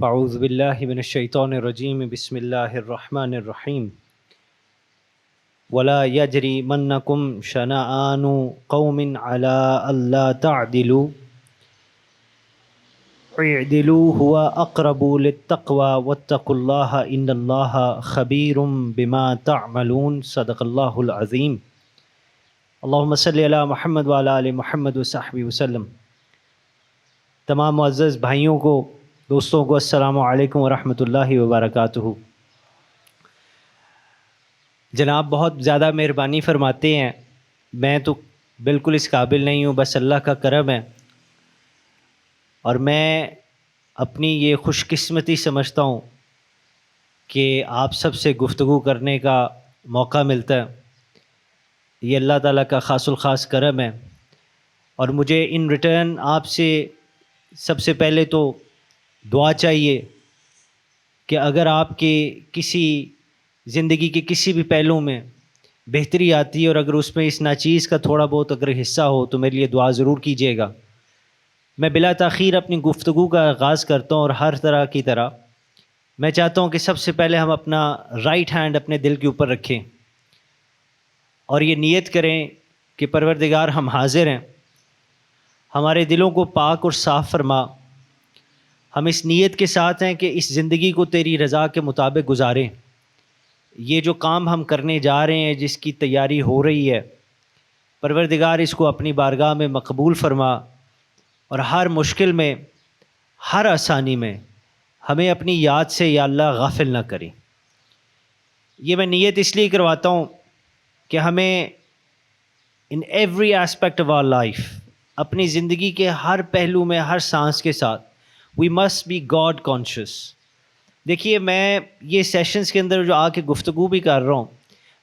فاعوذ باللہ من الشیطان الرجیم بسم اللہ الرحمن الرحیم ولا یجرمنکم شنآن قوم علی الا تعدلوا اعدلوا هو اقرب للتقوى واتقوا اللہ ان اللہ خبیر بما تعملون صدق اللہ العظیم اللہم صلی علی محمد وعلی آل محمد وصحبہ وسلم۔ تمام معزز بھائیوں کو، دوستوں کو السلام علیکم ورحمۃ اللہ وبرکاتہ۔ جناب بہت زیادہ مہربانی فرماتے ہیں، میں تو بالکل اس قابل نہیں ہوں، بس اللہ کا کرم ہے، اور میں اپنی یہ خوش قسمتی سمجھتا ہوں کہ آپ سب سے گفتگو کرنے کا موقع ملتا ہے۔ یہ اللہ تعالیٰ کا خاص الخاص کرم ہے، اور مجھے ان ریٹرن آپ سے سب سے پہلے تو دعا چاہیے کہ اگر آپ کے کسی زندگی کے کسی بھی پہلو میں بہتری آتی ہے، اور اگر اس میں اس ناچیز کا تھوڑا بہت اگر حصہ ہو تو میرے لیے دعا ضرور کیجیے گا۔ میں بلا تاخیر اپنی گفتگو کا آغاز کرتا ہوں، اور ہر طرح کی طرح میں چاہتا ہوں کہ سب سے پہلے ہم اپنا رائٹ ہینڈ اپنے دل کے اوپر رکھیں، اور یہ نیت کریں کہ پروردگار ہم حاضر ہیں، ہمارے دلوں کو پاک اور صاف فرما۔ ہم اس نیت کے ساتھ ہیں کہ اس زندگی کو تیری رضا کے مطابق گزاریں۔ یہ جو کام ہم کرنے جا رہے ہیں، جس کی تیاری ہو رہی ہے، پروردگار اس کو اپنی بارگاہ میں مقبول فرما، اور ہر مشکل میں، ہر آسانی میں ہمیں اپنی یاد سے یا اللہ غافل نہ کریں۔ یہ میں نیت اس لیے کرواتا ہوں کہ ہمیں in every aspect of our life, اپنی زندگی کے ہر پہلو میں، ہر سانس کے ساتھ we must be God conscious. دیکھیے، میں یہ سیشنز کے اندر جو آ کے گفتگو بھی کر رہا ہوں،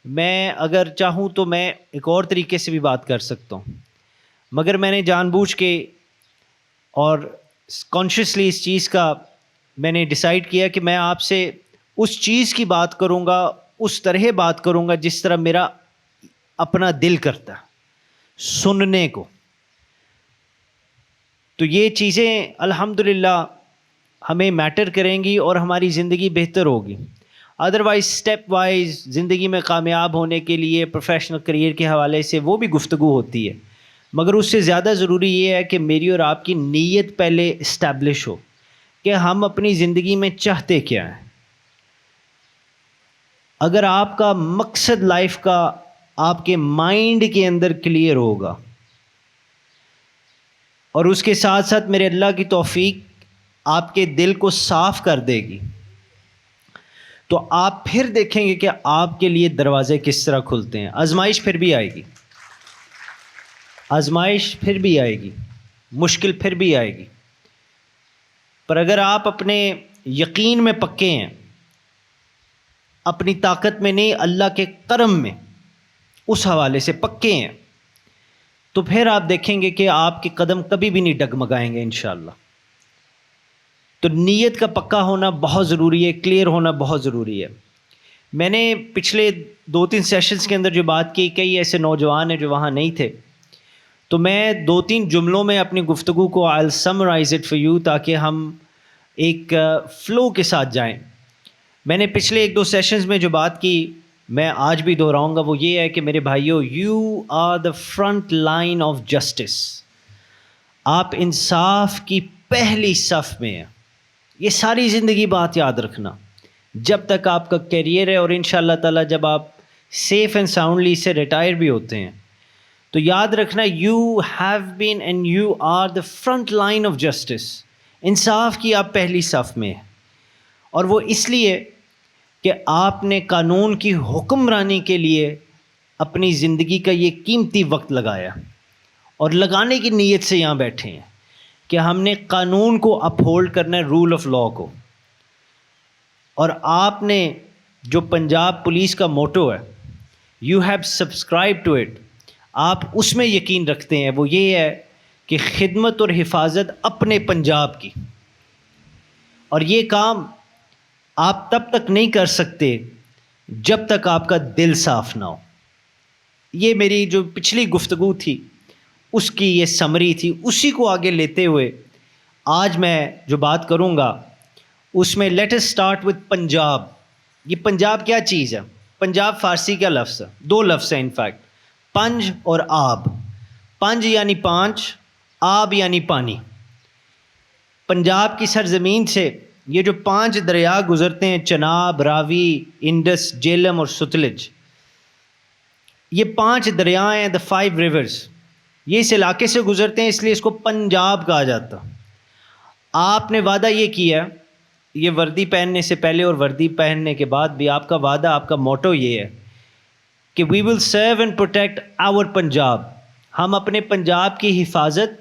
میں اگر چاہوں تو میں ایک اور طریقے سے بھی بات کر سکتا ہوں، مگر میں نے جان بوجھ کے اور کانشیسلی اس چیز کا میں نے ڈیسائیڈ کیا کہ میں آپ سے اس چیز کی بات کروں گا، اس طرح بات کروں گا جس طرح میرا اپنا دل کرتا ہے سننے کو۔ تو یہ چیزیں الحمدللہ ہمیں میٹر کریں گی اور ہماری زندگی بہتر ہوگی۔ ادروائز اسٹیپ وائز زندگی میں کامیاب ہونے کے لیے پروفیشنل کریئر کے حوالے سے وہ بھی گفتگو ہوتی ہے، مگر اس سے زیادہ ضروری یہ ہے کہ میری اور آپ کی نیت پہلے اسٹیبلش ہو کہ ہم اپنی زندگی میں چاہتے کیا ہیں۔ اگر آپ کا مقصد لائف کا آپ کے مائنڈ کے اندر کلیئر ہوگا، اور اس کے ساتھ ساتھ میرے اللہ کی توفیق آپ کے دل کو صاف کر دے گی، تو آپ پھر دیکھیں گے کہ آپ کے لیے دروازے کس طرح کھلتے ہیں۔ آزمائش پھر بھی آئے گی، آزمائش پھر بھی آئے گی، مشکل پھر بھی آئے گی، پر اگر آپ اپنے یقین میں پکے ہیں، اپنی طاقت میں نہیں، اللہ کے کرم میں اس حوالے سے پکے ہیں، تو پھر آپ دیکھیں گے کہ آپ کے قدم کبھی بھی نہیں ڈگمگائیں گے انشاءاللہ۔ تو نیت کا پکا ہونا بہت ضروری ہے، کلیئر ہونا بہت ضروری ہے۔ میں نے پچھلے 2-3 سیشنز کے اندر جو بات کی، کئی ایسے نوجوان ہیں جو وہاں نہیں تھے، تو میں 2-3 جملوں میں اپنی گفتگو کو I'll summarize it for you تاکہ ہم ایک فلو کے ساتھ جائیں۔ میں نے پچھلے 1-2 سیشنز میں جو بات کی، میں آج بھی دہراؤں گا، وہ یہ ہے کہ میرے بھائیو، you are the front line of justice. آپ انصاف کی پہلی صف میں ہیں۔ یہ ساری زندگی بات یاد رکھنا، جب تک آپ کا کیریئر ہے، اور انشاءاللہ تعالی جب آپ سیف اینڈ ساؤنڈلی سے ریٹائر بھی ہوتے ہیں، تو یاد رکھنا، you have been and you are the front line of justice. انصاف کی آپ پہلی صف میں ہیں، اور وہ اس لیے کہ آپ نے قانون کی حکمرانی کے لیے اپنی زندگی کا یہ قیمتی وقت لگایا، اور لگانے کی نیت سے یہاں بیٹھے ہیں کہ ہم نے قانون کو اپہولڈ کرنا ہے، رول آف لا کو۔ اور آپ نے جو پنجاب پولیس کا موٹو ہے، you have subscribe to it, آپ اس میں یقین رکھتے ہیں، وہ یہ ہے کہ خدمت اور حفاظت اپنے پنجاب کی، اور یہ کام آپ تب تک نہیں کر سکتے جب تک آپ کا دل صاف نہ ہو۔ یہ میری جو پچھلی گفتگو تھی اس کی یہ سمری تھی، اسی کو آگے لیتے ہوئے آج میں جو بات کروں گا اس میں let us start with Punjab. یہ پنجاب کیا چیز ہے؟ پنجاب فارسی کا لفظ ہے، دو لفظ ہیں انفیکٹ، پنج اور آب. پنج یعنی پانچ، آب یعنی پانی. پنجاب کی سرزمین سے یہ جو 5 دریا گزرتے ہیں، چناب، راوی، انڈس، جیلم اور ستلج، یہ 5 دریا ہیں، the 5 rivers. یہ اس علاقے سے گزرتے ہیں، اس لیے اس کو پنجاب کہا جاتا. آپ نے وعدہ یہ کیا، یہ وردی پہننے سے پہلے اور وردی پہننے کے بعد بھی آپ کا وعدہ، آپ کا موٹو یہ ہے کہ وی ول سرو اینڈ پروٹیکٹ آور پنجاب. ہم اپنے پنجاب کی حفاظت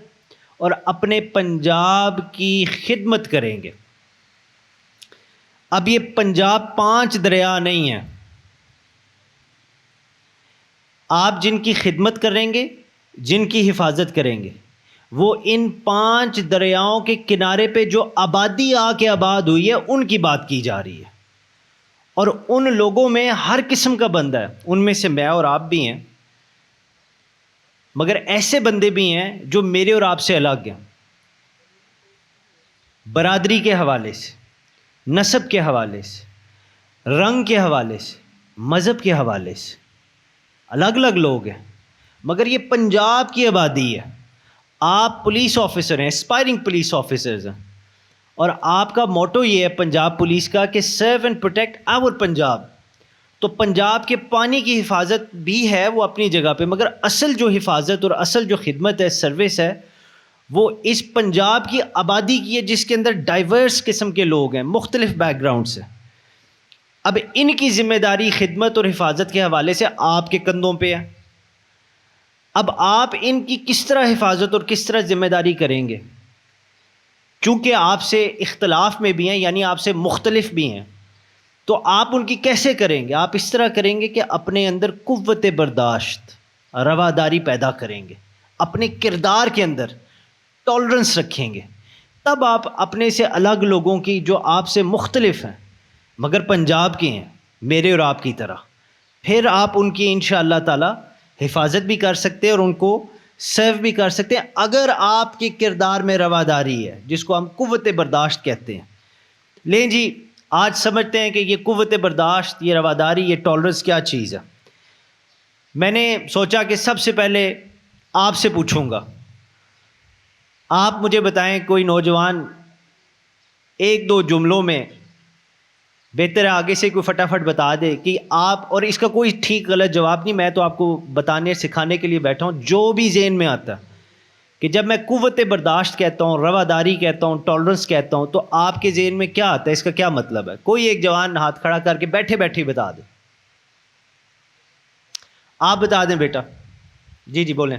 اور اپنے پنجاب کی خدمت کریں گے. اب یہ پنجاب 5 دریا نہیں ہیں. آپ جن کی خدمت کریں گے، جن کی حفاظت کریں گے، وہ ان 5 دریاؤں کے کنارے پہ جو آبادی آ کے آباد ہوئی ہے ان کی بات کی جا رہی ہے. اور ان لوگوں میں ہر قسم کا بندہ ہے، ان میں سے میں اور آپ بھی ہیں، مگر ایسے بندے بھی ہیں جو میرے اور آپ سے الگ ہیں، برادری کے حوالے سے، نسب کے حوالے سے، رنگ کے حوالے سے، مذہب کے حوالے سے الگ الگ لوگ ہیں، مگر یہ پنجاب کی آبادی ہے. آپ پولیس آفیسر ہیں، اسپائرنگ پولیس آفیسرز ہیں، اور آپ کا موٹو یہ ہے پنجاب پولیس کا کہ سرو اینڈ پروٹیکٹ آور پنجاب. تو پنجاب کے پانی کی حفاظت بھی ہے وہ اپنی جگہ پہ، مگر اصل جو حفاظت اور اصل جو خدمت ہے، سروس ہے، وہ اس پنجاب کی آبادی کی ہے، جس کے اندر ڈائیورس قسم کے لوگ ہیں، مختلف بیک گراؤنڈ سے. اب ان کی ذمہ داری خدمت اور حفاظت کے حوالے سے آپ کے کندھوں پہ ہے. اب آپ ان کی کس طرح حفاظت اور کس طرح ذمہ داری کریں گے؟ چونکہ آپ سے اختلاف میں بھی ہیں، یعنی آپ سے مختلف بھی ہیں، تو آپ ان کی کیسے کریں گے؟ آپ اس طرح کریں گے کہ اپنے اندر قوت برداشت، رواداری پیدا کریں گے، اپنے کردار کے اندر ٹالرنس رکھیں گے. تب آپ اپنے سے الگ لوگوں کی جو آپ سے مختلف ہیں مگر پنجاب کے ہیں، میرے اور آپ کی طرح، پھر آپ ان کی انشاءاللہ تعالی حفاظت بھی کر سکتے ہیں اور ان کو سرو بھی کر سکتے ہیں، اگر آپ کے کردار میں رواداری ہے، جس کو ہم قوت برداشت کہتے ہیں. لیں جی، آج سمجھتے ہیں کہ یہ قوت برداشت، یہ رواداری، یہ ٹالرنس کیا چیز ہے. میں نے سوچا کہ سب سے پہلے آپ سے پوچھوں گا، آپ مجھے بتائیں کوئی نوجوان 1-2 جملوں میں، بہتر ہے آگے سے کوئی فٹافٹ بتا دے کہ آپ، اور اس کا کوئی ٹھیک غلط جواب نہیں، میں تو آپ کو بتانے سکھانے کے لیے بیٹھا ہوں، جو بھی ذہن میں آتا ہے کہ جب میں قوت برداشت کہتا ہوں، رواداری کہتا ہوں، ٹالرنس کہتا ہوں، تو آپ کے ذہن میں کیا آتا ہے، اس کا کیا مطلب ہے؟ کوئی ایک جوان ہاتھ کھڑا کر کے بیٹھے بیٹھے بتا دے. آپ بتا دیں بیٹا. جی جی بولیں.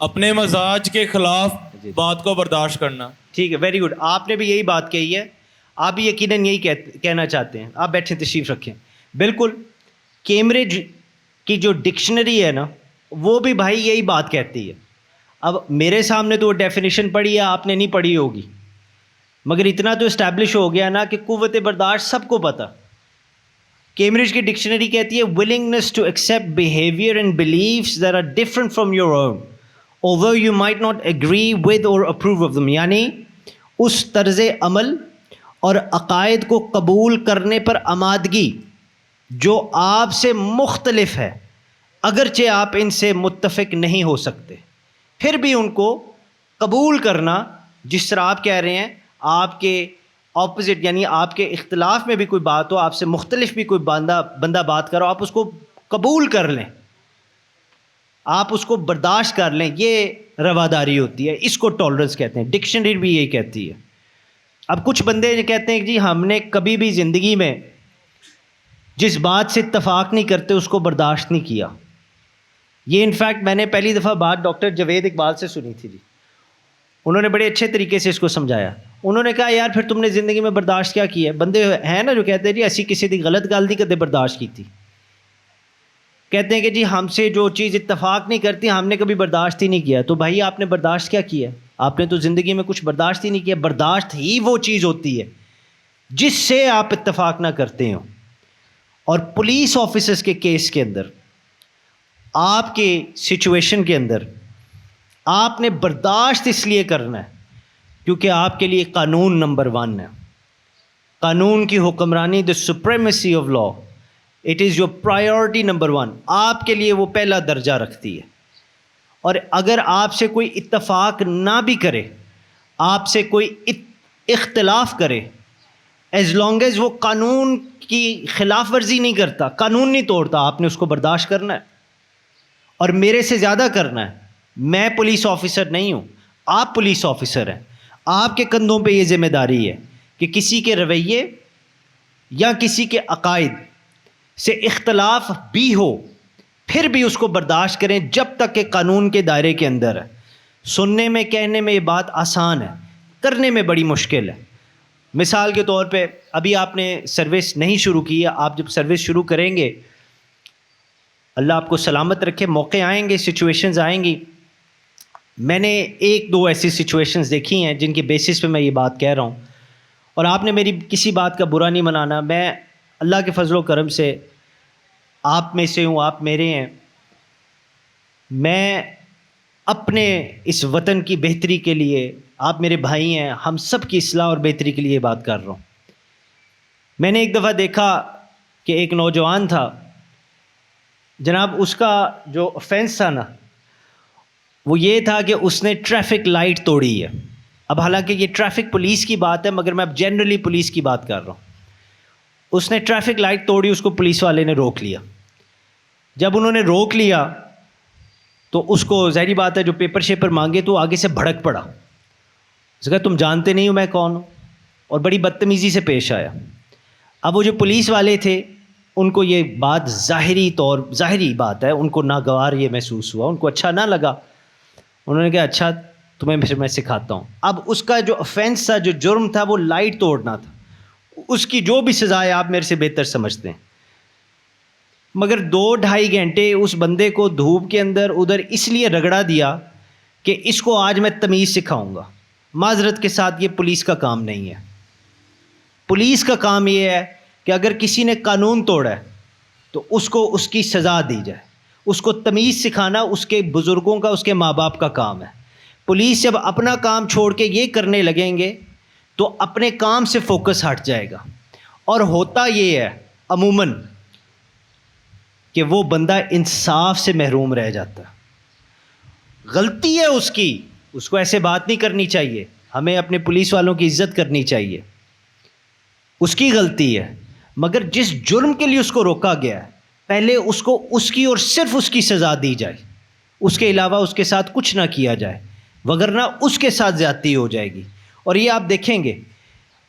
اپنے مزاج کے خلاف بات کو برداشت کرنا. ٹھیک ہے، ویری گڈ. آپ نے بھی یہی بات کہی ہے، آپ بھی یقیناً یہی کہنا چاہتے ہیں. آپ بیٹھیں، تشریف رکھیں. بالکل، کیمبرج کی جو ڈکشنری ہے نا، وہ بھی بھائی یہی بات کہتی ہے. اب میرے سامنے تو وہ ڈیفینیشن پڑھی ہے، آپ نے نہیں پڑھی ہوگی، مگر اتنا تو اسٹیبلش ہو گیا نا کہ قوت برداشت سب کو پتہ. کیمبرج کی ڈکشنری کہتی ہے willingness to accept behavior and beliefs that are different from your own although you might not agree with or approve of them. یعنی اس طرز عمل اور عقائد کو قبول کرنے پر آمادگی جو آپ سے مختلف ہے، اگرچہ آپ ان سے متفق نہیں ہو سکتے، پھر بھی ان کو قبول کرنا. جس طرح آپ کہہ رہے ہیں، آپ کے اپوزٹ، یعنی آپ کے اختلاف میں بھی کوئی بات ہو، آپ سے مختلف بھی کوئی بندہ بات کرو، آپ اس کو قبول کر لیں، آپ اس کو برداشت کر لیں، یہ رواداری ہوتی ہے. اس کو ٹالرنس کہتے ہیں. ڈکشنری بھی یہی کہتی ہے. اب کچھ بندے کہتے ہیں کہ جی ہم نے کبھی بھی زندگی میں جس بات سے اتفاق نہیں کرتے اس کو برداشت نہیں کیا. یہ انفیکٹ میں نے پہلی دفعہ بات ڈاکٹر جاوید اقبال سے سنی تھی. جی انہوں نے بڑے اچھے طریقے سے اس کو سمجھایا. انہوں نے کہا یار پھر تم نے زندگی میں برداشت کیا کیا ہے؟ بندے ہیں نا جو کہتے ہیں جی اسی کسی دی غلط گل نہیں کدے برداشت کی تھی. کہتے ہیں کہ جی ہم سے جو چیز اتفاق نہیں کرتی ہم نے کبھی برداشت ہی نہیں کیا. تو بھائی آپ نے برداشت کیا کیا؟ آپ نے تو زندگی میں کچھ برداشت ہی نہیں کیا. برداشت ہی وہ چیز ہوتی ہے جس سے آپ اتفاق نہ کرتے ہوں. اور پولیس آفیسرز کے کیس کے اندر آپ کے سچویشن کے اندر آپ نے برداشت اس لیے کرنا ہے کیونکہ آپ کے لیے قانون نمبر 1 ہے. قانون کی حکمرانی، the supremacy of law, it is your priority number 1. آپ کے لیے وہ پہلا درجہ رکھتی ہے. اور اگر آپ سے کوئی اتفاق نہ بھی کرے، آپ سے کوئی اختلاف کرے، ایز لانگ ایز وہ قانون کی خلاف ورزی نہیں کرتا، قانون نہیں توڑتا، آپ نے اس کو برداشت کرنا ہے اور میرے سے زیادہ کرنا ہے. میں پولیس آفیسر نہیں ہوں، آپ پولیس آفیسر ہیں. آپ کے کندھوں پہ یہ ذمہ داری ہے کہ کسی کے رویے یا کسی کے عقائد سے اختلاف بھی ہو پھر بھی اس کو برداشت کریں جب تک کہ قانون کے دائرے کے اندر ہے. سننے میں کہنے میں یہ بات آسان ہے، کرنے میں بڑی مشکل ہے. مثال کے طور پہ ابھی آپ نے سروس نہیں شروع کی ہے، آپ جب سروس شروع کریں گے، اللہ آپ کو سلامت رکھے، موقع آئیں گے، سچویشنز آئیں گی. میں نے 1-2 ایسی سچویشنز دیکھی ہیں جن کے بیسس پہ میں یہ بات کہہ رہا ہوں، اور آپ نے میری کسی بات کا برا نہیں منانا. میں اللہ کے فضل و کرم سے آپ میں سے ہوں، آپ میرے ہیں. میں اپنے اس وطن کی بہتری کے لیے، آپ میرے بھائی ہیں، ہم سب کی اصلاح اور بہتری کے لیے یہ بات کر رہا ہوں. میں نے ایک دفعہ دیکھا کہ ایک نوجوان تھا جناب، اس کا جو offense تھا نا وہ یہ تھا کہ اس نے ٹریفک لائٹ توڑی ہے. اب حالانکہ یہ ٹریفک پولیس کی بات ہے مگر میں اب جنرلی پولیس کی بات کر رہا ہوں. اس نے ٹریفک لائٹ توڑی، اس کو پولیس والے نے روک لیا. جب انہوں نے روک لیا تو اس کو ظاہری بات ہے جو پیپر شیپر مانگے تو آگے سے بھڑک پڑا. اس نے کہا تم جانتے نہیں ہو میں کون ہوں، اور بڑی بدتمیزی سے پیش آیا. اب وہ جو پولیس والے تھے ان کو یہ بات ظاہری بات ہے، ان کو ناگوار یہ محسوس ہوا، ان کو اچھا نہ لگا. انہوں نے کہا اچھا تمہیں پھر میں سکھاتا ہوں. اب اس کا جو offense تھا، جو جرم تھا، وہ لائٹ توڑنا تھا. اس کی جو بھی سزا ہے آپ میرے سے بہتر سمجھتے ہیں، مگر 2-2.5 گھنٹے اس بندے کو دھوپ کے اندر ادھر اس لیے رگڑا دیا کہ اس کو آج میں تمیز سکھاؤں گا. معذرت کے ساتھ یہ پولیس کا کام نہیں ہے. پولیس کا کام یہ ہے کہ اگر کسی نے قانون توڑا ہے تو اس کو اس کی سزا دی جائے. اس کو تمیز سکھانا اس کے بزرگوں کا، اس کے ماں باپ کا کام ہے. پولیس جب اپنا کام چھوڑ کے یہ کرنے لگیں گے تو اپنے کام سے فوکس ہٹ جائے گا، اور ہوتا یہ ہے عموماً کہ وہ بندہ انصاف سے محروم رہ جاتا. غلطی ہے اس کی، اس کو ایسے بات نہیں کرنی چاہیے. ہمیں اپنے پولیس والوں کی عزت کرنی چاہیے، اس کی غلطی ہے. مگر جس جرم کے لیے اس کو روکا گیا ہے پہلے اس کو اس کی اور صرف اس کی سزا دی جائے، اس کے علاوہ اس کے ساتھ کچھ نہ کیا جائے، وگرنہ اس کے ساتھ زیادتی ہو جائے گی. اور یہ آپ دیکھیں گے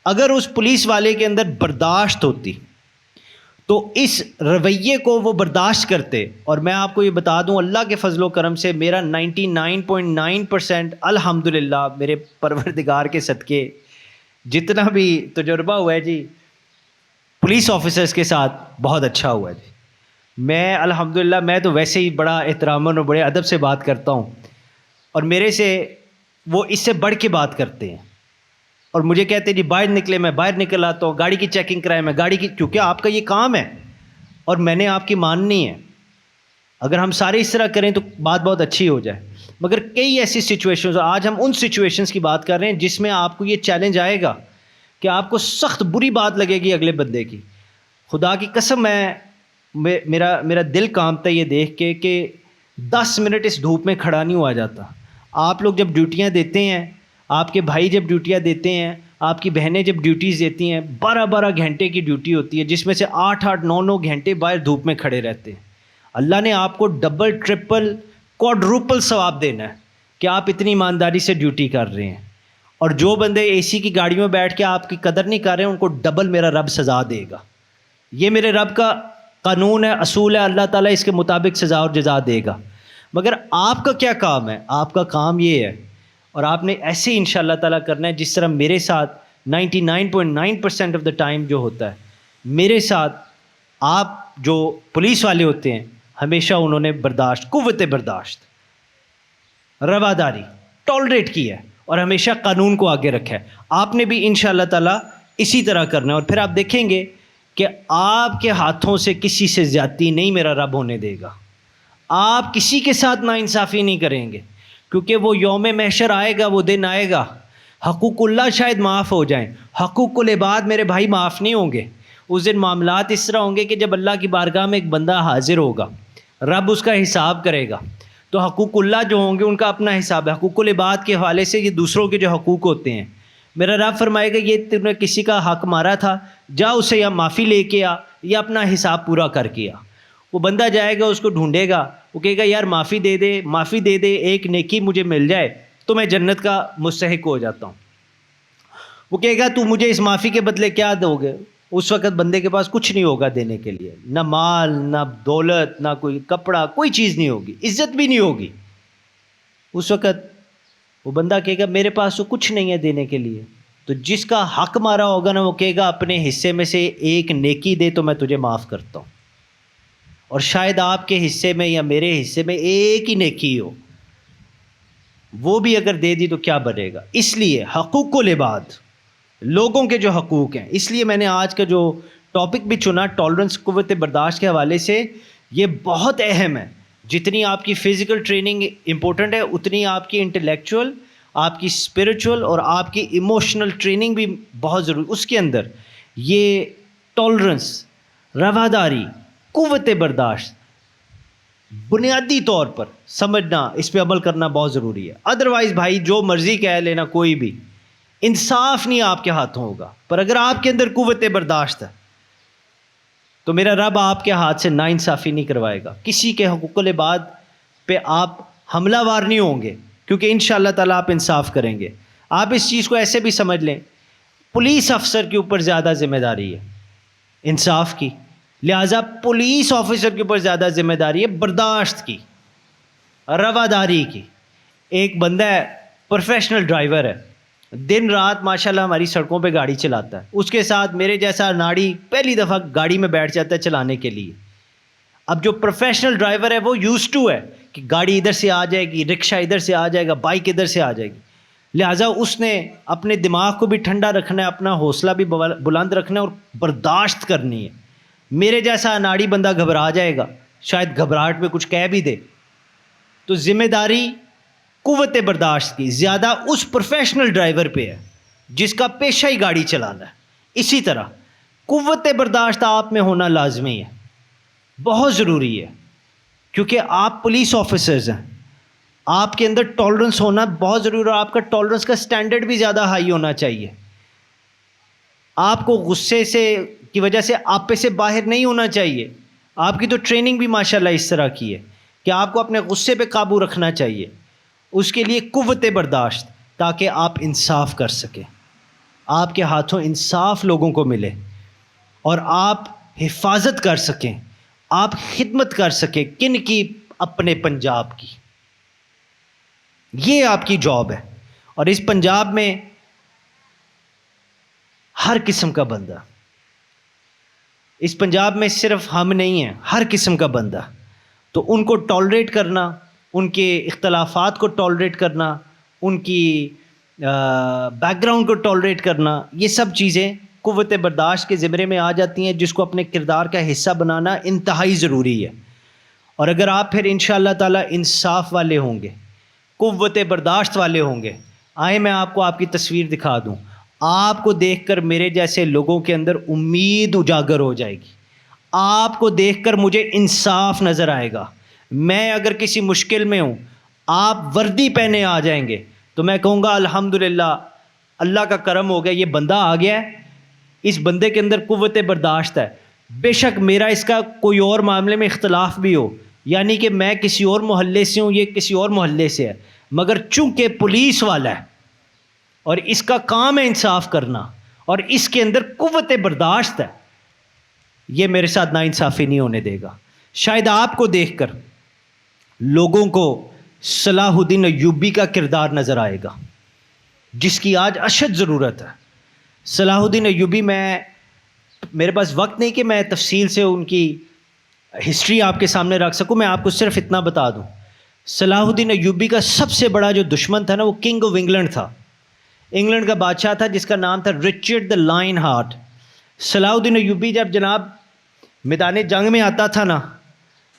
اگر اس پولیس والے کے اندر برداشت ہوتی تو اس رویے کو وہ برداشت کرتے. اور میں آپ کو یہ بتا دوں اللہ کے فضل و کرم سے میرا 99.9% الحمدللہ میرے پروردگار کے صدقے جتنا بھی تجربہ ہوا ہے جی پولیس آفیسرز کے ساتھ بہت اچھا ہوا ہے جی. میں الحمدللہ میں تو ویسے ہی بڑا احترام اور بڑے ادب سے بات کرتا ہوں، اور میرے سے وہ اس سے بڑھ کے بات کرتے ہیں اور مجھے کہتے ہیں جی باہر نکلے، میں باہر نکل آتا ہوں. گاڑی کی چیکنگ کرائے، میں گاڑی کی، کیونکہ آپ کا یہ کام ہے اور میں نے آپ کی ماننی ہے. اگر ہم سارے اس طرح کریں تو بات بہت اچھی ہو جائے. مگر کئی ایسی سچویشنز، آج ہم ان سچویشنز کی بات کر رہے ہیں جس میں آپ کو یہ چیلنج آئے گا کہ آپ کو سخت بری بات لگے گی اگلے بندے کی. خدا کی قسم میرا دل کانپتا ہے یہ دیکھ کے کہ 10 منٹ اس دھوپ میں کھڑا نہیں ہوا جاتا. آپ لوگ جب ڈیوٹیاں دیتے ہیں، آپ کے بھائی جب ڈیوٹیاں دیتے ہیں، آپ کی بہنیں جب ڈیوٹیز دیتی ہیں، 12 گھنٹے کی ڈیوٹی ہوتی ہے جس میں سے 8 9 گھنٹے باہر دھوپ میں کھڑے رہتے ہیں. اللہ نے آپ کو ڈبل ٹرپل کوڈروپل ثواب دینا ہے کہ آپ اتنی ایمانداری سے ڈیوٹی کر رہے ہیں. اور جو بندے اے سی کی گاڑیوں میں بیٹھ کے آپ کی قدر نہیں کر رہے ہیں ان کو ڈبل میرا رب سزا دے گا. یہ میرے رب کا قانون ہے، اصول ہے، اللہ تعالیٰ اس کے مطابق سزا اور جزا دے گا. مگر آپ کا کیا کام ہے؟ آپ کا کام یہ ہے، اور آپ نے ایسے ہی انشاءاللہ تعالیٰ کرنا ہے جس طرح میرے ساتھ 99.9% آف دا ٹائم جو ہوتا ہے میرے ساتھ. آپ جو پولیس والے ہوتے ہیں ہمیشہ انہوں نے برداشت، قوت برداشت، رواداری ٹالریٹ کی ہے اور ہمیشہ قانون کو آگے رکھا ہے. آپ نے بھی انشاءاللہ تعالیٰ اسی طرح کرنا ہے، اور پھر آپ دیکھیں گے کہ آپ کے ہاتھوں سے کسی سے زیادتی نہیں میرا رب ہونے دے گا. آپ کسی کے ساتھ ناانصافی نہیں کریں گے، کیونکہ وہ یوم محشر آئے گا، وہ دن آئے گا، حقوق اللہ شاید معاف ہو جائیں، حقوق العباد میرے بھائی معاف نہیں ہوں گے۔ اس دن معاملات اس طرح ہوں گے کہ جب اللہ کی بارگاہ میں ایک بندہ حاضر ہوگا، رب اس کا حساب کرے گا، تو حقوق اللہ جو ہوں گے ان کا اپنا حساب ہے، حقوق العباد کے حوالے سے یہ دوسروں کے جو حقوق ہوتے ہیں، میرا رب فرمائے گا یہ تم نے کسی کا حق مارا تھا، جا اسے یا معافی لے کے آ یا اپنا حساب پورا کر کے آ۔ وہ بندہ جائے گا، اس کو ڈھونڈے گا، وہ کہے گا یار معافی دے دے، ایک نیکی مجھے مل جائے تو میں جنت کا مستحق ہو جاتا ہوں۔ وہ کہے گا تو مجھے اس معافی کے بدلے کیا دو گے؟ اس وقت بندے کے پاس کچھ نہیں ہوگا دینے کے لیے، نہ مال، نہ دولت، نہ کوئی کپڑا، کوئی چیز نہیں ہوگی، عزت بھی نہیں ہوگی۔ اس وقت وہ بندہ کہے گا میرے پاس تو کچھ نہیں ہے دینے کے لیے، تو جس کا حق مارا ہوگا نا وہ کہے گا اپنے حصے میں سے ایک نیکی دے تو میں تجھے معاف کرتا ہوں، اور شاید آپ کے حصے میں یا میرے حصے میں ایک ہی نیکی ہو، وہ بھی اگر دے دی تو کیا بنے گا۔ اس لیے حقوق العباد، لوگوں کے جو حقوق ہیں، اس لیے میں نے آج کا جو ٹاپک بھی چنا ٹالرنس، قوت برداشت کے حوالے سے، یہ بہت اہم ہے۔ جتنی آپ کی فزیکل ٹریننگ امپورٹنٹ ہے، اتنی آپ کی انٹلیکچوئل، آپ کی اسپرچول اور آپ کی ایموشنل ٹریننگ بھی بہت ضروری۔ اس کے اندر یہ ٹالرنس، رواداری، قوت برداشت بنیادی طور پر سمجھنا، اس پہ عمل کرنا بہت ضروری ہے۔ ادروائز بھائی جو مرضی کہہ لینا، کوئی بھی انصاف نہیں آپ کے ہاتھوں ہوگا، پر اگر آپ کے اندر قوت برداشت ہے تو میرا رب آپ کے ہاتھ سے ناانصافی نہیں کروائے گا، کسی کے حقوق العباد پہ آپ حملہ وار نہیں ہوں گے، کیونکہ انشاءاللہ تعالیٰ آپ انصاف کریں گے۔ آپ اس چیز کو ایسے بھی سمجھ لیں، پولیس افسر کے اوپر زیادہ ذمہ داری ہے انصاف کی، لہٰذا پولیس آفیسر کے اوپر زیادہ ذمہ داری ہے برداشت کی، رواداری کی۔ ایک بندہ ہے، پروفیشنل ڈرائیور ہے، دن رات ماشاءاللہ ہماری سڑکوں پہ گاڑی چلاتا ہے، اس کے ساتھ میرے جیسا ناڑی پہلی دفعہ گاڑی میں بیٹھ جاتا ہے چلانے کے لیے۔ اب جو پروفیشنل ڈرائیور ہے وہ یوزڈ ٹو ہے کہ گاڑی ادھر سے آ جائے گی، رکشہ ادھر سے آ جائے گا، بائک ادھر سے آ جائے گی، لہٰذا اس نے اپنے دماغ کو بھی ٹھنڈا رکھنا ہے، اپنا حوصلہ بھی بلند رکھنا ہے اور برداشت کرنی ہے۔ میرے جیسا اناڑی بندہ گھبرا جائے گا، شاید گھبراہٹ میں کچھ کہہ بھی دے، تو ذمہ داری قوت برداشت کی زیادہ اس پروفیشنل ڈرائیور پہ ہے جس کا پیشہ ہی گاڑی چلانا ہے۔ اسی طرح قوت برداشت آپ میں ہونا لازمی ہے، بہت ضروری ہے، کیونکہ آپ پولیس آفیسرز ہیں، آپ کے اندر ٹالرنس ہونا بہت ضروری ہے، اور آپ کا ٹالرنس کا سٹینڈرڈ بھی زیادہ ہائی ہونا چاہیے۔ آپ کو غصے سے کی وجہ سے آپے سے باہر نہیں ہونا چاہیے۔ آپ کی تو ٹریننگ بھی ماشاءاللہ اس طرح کی ہے کہ آپ کو اپنے غصے پہ قابو رکھنا چاہیے، اس کے لیے قوت برداشت، تاکہ آپ انصاف کر سکیں، آپ کے ہاتھوں انصاف لوگوں کو ملے اور آپ حفاظت کر سکیں، آپ خدمت کر سکیں، کن کی؟ اپنے پنجاب کی۔ یہ آپ کی جاب ہے، اور اس پنجاب میں ہر قسم کا بندہ، اس پنجاب میں صرف ہم نہیں ہیں، ہر قسم کا بندہ، تو ان کو ٹالریٹ کرنا، ان کے اختلافات کو ٹالریٹ کرنا، ان کی بیک گراؤنڈ کو ٹالریٹ کرنا، یہ سب چیزیں قوت برداشت کے زمرے میں آ جاتی ہیں، جس کو اپنے کردار کا حصہ بنانا انتہائی ضروری ہے۔ اور اگر آپ پھر انشاءاللہ تعالیٰ انصاف والے ہوں گے، قوت برداشت والے ہوں گے، آئے میں آپ کو آپ کی تصویر دکھا دوں، آپ کو دیکھ کر میرے جیسے لوگوں کے اندر امید اجاگر ہو جائے گی، آپ کو دیکھ کر مجھے انصاف نظر آئے گا۔ میں اگر کسی مشکل میں ہوں، آپ وردی پہنے آ جائیں گے تو میں کہوں گا الحمدللہ، اللہ کا کرم ہو گیا، یہ بندہ آ گیا ہے، اس بندے کے اندر قوت برداشت ہے۔ بے شک میرا اس کا کوئی اور معاملے میں اختلاف بھی ہو، یعنی کہ میں کسی اور محلے سے ہوں، یہ کسی اور محلے سے ہے، مگر چونکہ پولیس والا ہے اور اس کا کام ہے انصاف کرنا، اور اس کے اندر قوت برداشت ہے، یہ میرے ساتھ ناانصافی نہیں ہونے دے گا۔ شاید آپ کو دیکھ کر لوگوں کو صلاح الدین ایوبی کا کردار نظر آئے گا، جس کی آج اشد ضرورت ہے۔ صلاح الدین ایوبی، میرے پاس وقت نہیں کہ میں تفصیل سے ان کی ہسٹری آپ کے سامنے رکھ سکوں، میں آپ کو صرف اتنا بتا دوں، صلاح الدین ایوبی کا سب سے بڑا جو دشمن تھا نا، وہ کنگ آف انگلینڈ تھا، انگلینڈ کا بادشاہ تھا جس کا نام تھا رچرڈ دا لائن ہارٹ۔ صلاح الدین ایوبی جب جناب میدان جنگ میں آتا تھا نا،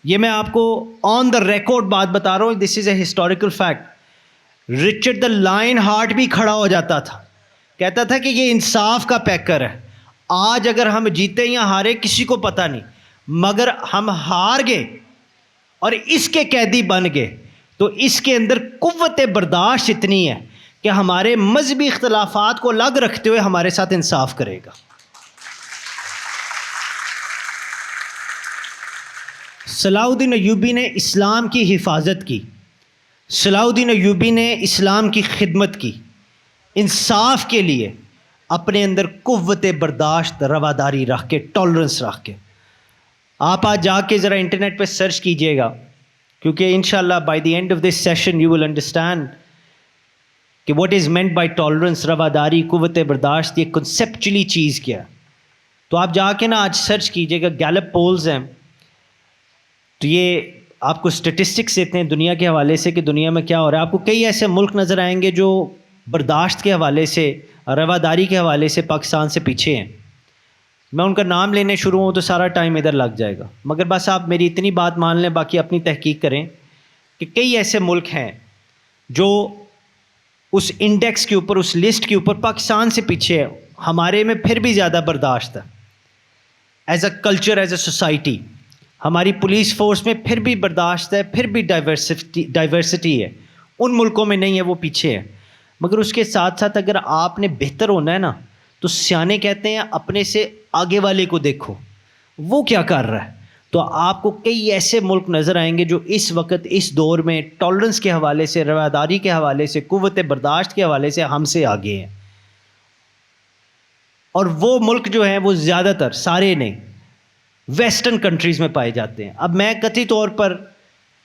یہ میں آپ کو آن دا ریکارڈ بات بتا رہا ہوں, this is a historical fact. Richard the Lionheart بھی کھڑا ہو جاتا تھا, کہتا تھا کہ یہ انصاف کا پیکر ہے. آج اگر ہم جیتے یا ہارے کسی کو پتہ نہیں, مگر ہم ہار گئے اور اس کے قیدی بن گئے تو اس کے اندر قوت برداشت اتنی ہے کہ ہمارے مذہبی اختلافات کو الگ رکھتے ہوئے ہمارے ساتھ انصاف کرے گا. صلاح الدین ایوبی نے اسلام کی حفاظت کی, صلاح الدین ایوبی نے اسلام کی خدمت کی, انصاف کے لیے اپنے اندر قوت برداشت, رواداری رکھ کے, ٹالرنس رکھ کے. آپ آج جا کے ذرا انٹرنیٹ پہ سرچ کیجئے گا, کیونکہ انشاءاللہ by the end of this session you will understand کہ what is meant by tolerance, رواداری, قوت برداشت, یہ کنسیپچولی چیز کیا ہے. تو آپ جا کے نا آج سرچ کیجئے گا, گیلپ پولز ہیں, تو یہ آپ کو اسٹیٹسٹکس دیتے ہیں دنیا کے حوالے سے کہ دنیا میں کیا ہو رہا ہے. آپ کو کئی ایسے ملک نظر آئیں گے جو برداشت کے حوالے سے, رواداری کے حوالے سے پاکستان سے پیچھے ہیں. میں ان کا نام لینے شروع ہوں تو سارا ٹائم ادھر لگ جائے گا, مگر بس آپ میری اتنی بات مان لیں, باقی اپنی تحقیق کریں کہ کئی ایسے ملک ہیں جو اس انڈیکس کے اوپر, اس لسٹ کے اوپر پاکستان سے پیچھے ہے. ہمارے میں پھر بھی زیادہ برداشت ہے as a culture, as a society. ہماری پولیس فورس میں پھر بھی برداشت ہے, پھر بھی ڈائیورسٹی ہے. ان ملکوں میں نہیں ہے, وہ پیچھے ہے. مگر اس کے ساتھ ساتھ اگر آپ نے بہتر ہونا ہے نا, تو سیانے کہتے ہیں اپنے سے آگے والے کو دیکھو وہ کیا کر رہا ہے. تو آپ کو کئی ایسے ملک نظر آئیں گے جو اس وقت اس دور میں ٹالرنس کے حوالے سے, رواداری کے حوالے سے, قوت برداشت کے حوالے سے ہم سے آگے ہیں. اور وہ ملک جو ہیں وہ زیادہ تر, سارے نہیں, ویسٹرن کنٹریز میں پائے جاتے ہیں. اب میں قطعی طور پر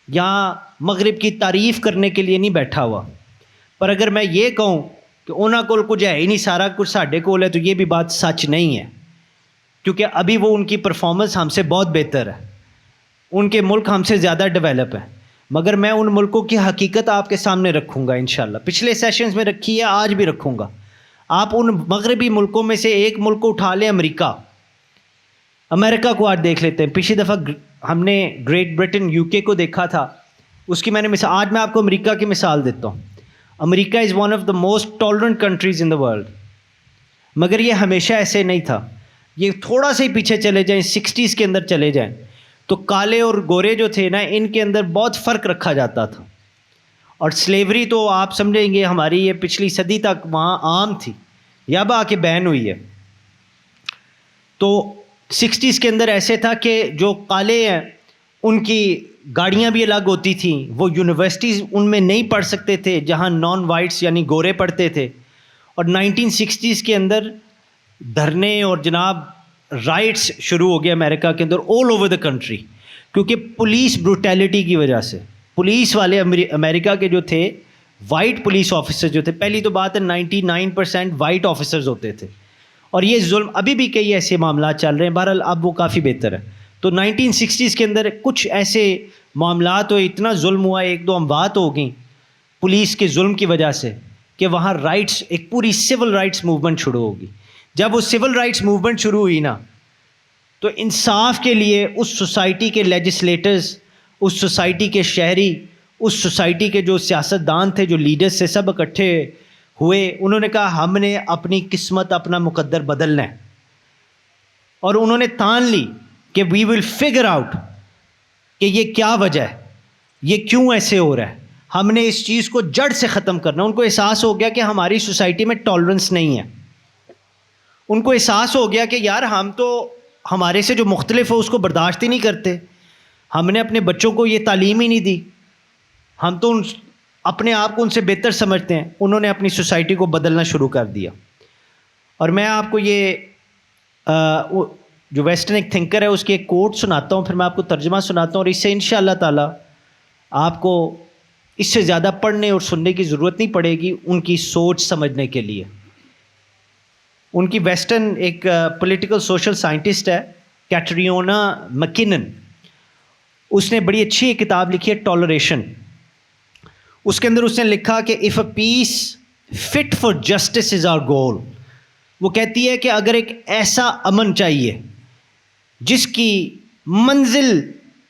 یہاں مغرب کی تعریف کرنے کے لیے نہیں بیٹھا ہوا, پر اگر میں یہ کہوں کہ انہاں کول کچھ ہے ہی نہیں, سارا کچھ ساڈے کول ہے, تو یہ بھی بات سچ نہیں ہے, کیونکہ ابھی وہ ان کی پرفارمنس ہم سے بہت بہتر ہے, ان کے ملک ہم سے زیادہ ڈیولپ ہیں. مگر میں ان ملکوں کی حقیقت آپ کے سامنے رکھوں گا انشاءاللہ. پچھلے سیشنز میں رکھی ہے, آج بھی رکھوں گا. آپ ان مغربی ملکوں میں سے ایک ملک کو اٹھا لیں, امریکہ کو آج دیکھ لیتے ہیں. پچھلی دفعہ ہم نے گریٹ برٹن, یو کے کو دیکھا تھا, اس کی میں نے مثال, آج میں آپ کو امریکہ کی مثال دیتا ہوں. America is one of the most tolerant countries in the world. مگر یہ ہمیشہ ایسے نہیں تھا. یہ تھوڑا سا ہی پیچھے چلے جائیں, 60s کے اندر چلے جائیں, تو کالے اور گورے جو تھے نا, ان کے اندر بہت فرق رکھا جاتا تھا. اور سلیوری تو آپ سمجھیں گے ہماری یہ پچھلی صدی تک وہاں عام تھی, یا اب آ کے بین ہوئی ہے. تو 60s کے اندر ایسے تھا کہ جو کالے ہیں ان کی گاڑیاں بھی الگ ہوتی تھیں, وہ یونیورسٹیز ان میں نہیں پڑھ سکتے تھے جہاں نان وائٹس یعنی گورے پڑھتے تھے. اور 1960s کے اندر دھرنے اور جناب رائٹس شروع ہو گئے امریکہ کے اندر, آل اوور دا کنٹری, کیونکہ پولیس بروٹیلٹی کی وجہ سے. پولیس والے امریکہ کے جو تھے, وائٹ پولیس آفیسر جو تھے, پہلی تو بات ہے 99% وائٹ آفیسرز ہوتے تھے, اور یہ ظلم ابھی بھی کئی ایسے معاملات چل رہے ہیں. بہرحال اب وہ کافی بہتر ہے. تو 1960s کے اندر کچھ ایسے معاملات ہوئے, اتنا ظلم ہوا, 1-2 اموات ہو گئیں پولیس کے ظلم کی وجہ سے, کہ وہاں رائٹس, ایک پوری سول رائٹس موومنٹ شروع ہوگی. جب وہ سول رائٹس موومنٹ شروع ہوئی نا, تو انصاف کے لیے اس سوسائٹی کے لیجسلیٹرز, اس سوسائٹی کے شہری, اس سوسائٹی کے جو سیاستدان تھے, جو لیڈرز سے سب اکٹھے ہوئے. انہوں نے کہا ہم نے اپنی قسمت, اپنا مقدر بدلنا ہے. اور انہوں نے تان لی کہ وی ول فگر آؤٹ کہ یہ کیا وجہ ہے, یہ کیوں ایسے ہو رہا ہے, ہم نے اس چیز کو جڑ سے ختم کرنا. ان کو احساس ہو گیا کہ ہماری سوسائٹی میں ٹالرنس نہیں ہے. ان کو احساس ہو گیا کہ یار ہم تو ہمارے سے جو مختلف ہو اس کو برداشت ہی نہیں کرتے, ہم نے اپنے بچوں کو یہ تعلیم ہی نہیں دی, ہم تو اپنے آپ کو ان سے بہتر سمجھتے ہیں. انہوں نے اپنی سوسائٹی کو بدلنا شروع کر دیا. اور میں آپ کو یہ جو ویسٹرن ایک تھنکر ہے اس کی ایک کوٹ سناتا ہوں, پھر میں آپ کو ترجمہ سناتا ہوں, اور اس سے انشاءاللہ تعالی آپ کو اس سے زیادہ پڑھنے اور سننے کی ضرورت نہیں پڑے گی ان کی سوچ سمجھنے کے لیے. ان کی ویسٹرن ایک پولیٹیکل سوشل سائنٹسٹ ہے, کیٹریونا مکینن, اس نے بڑی اچھی کتاب لکھی ہے ٹالریشن. اس کے اندر اس نے لکھا کہ if a peace fit for justice is our goal. وہ کہتی ہے کہ اگر ایک ایسا امن چاہیے جس کی منزل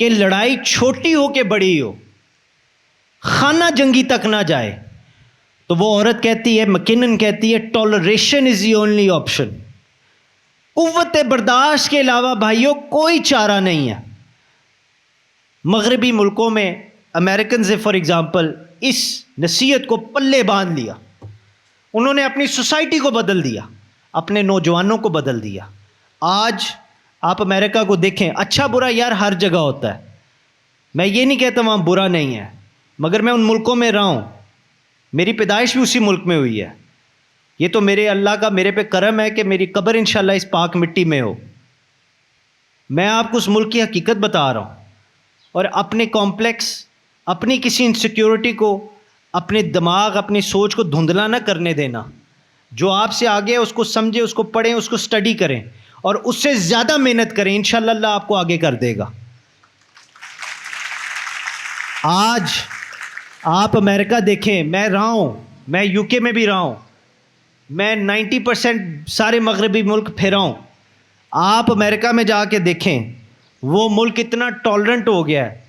کہ لڑائی چھوٹی ہو کہ بڑی ہو خانہ جنگی تک نہ جائے. تو وہ عورت کہتی ہے, مکنن کہتی ہے, toleration is the only option. قوت برداشت کے علاوہ بھائیوں کوئی چارہ نہیں ہے. مغربی ملکوں میں امریکنز نے فار ایگزامپل اس نصیحت کو پلے باندھ لیا. انہوں نے اپنی سوسائٹی کو بدل دیا, اپنے نوجوانوں کو بدل دیا. آج آپ امریکہ کو دیکھیں, اچھا برا یار ہر جگہ ہوتا ہے, میں یہ نہیں کہتا وہاں برا نہیں ہے, مگر میں ان ملکوں میں رہا ہوں, میری پیدائش بھی اسی ملک میں ہوئی ہے. یہ تو میرے اللہ کا میرے پہ کرم ہے کہ میری قبر انشاءاللہ اس پاک مٹی میں ہو. میں آپ کو اس ملک کی حقیقت بتا رہا ہوں. اور اپنے کمپلیکس, اپنی کسی انسیکیورٹی کو, اپنے دماغ, اپنی سوچ کو دھندلا نہ کرنے دینا. جو آپ سے آگے ہے اس کو سمجھیں, اس کو پڑھیں, اس کو اسٹڈی کریں اور اس سے زیادہ محنت کریں. انشاءاللہ اللہ آپ کو آگے کر دے گا. آج آپ امریکہ دیکھیں, میں رہا ہوں, میں یو کے میں بھی رہا ہوں, میں 90% سارے مغربی ملک پھرا ہوں. آپ امریکہ میں جا کے دیکھیں, وہ ملک اتنا ٹالرنٹ ہو گیا ہے,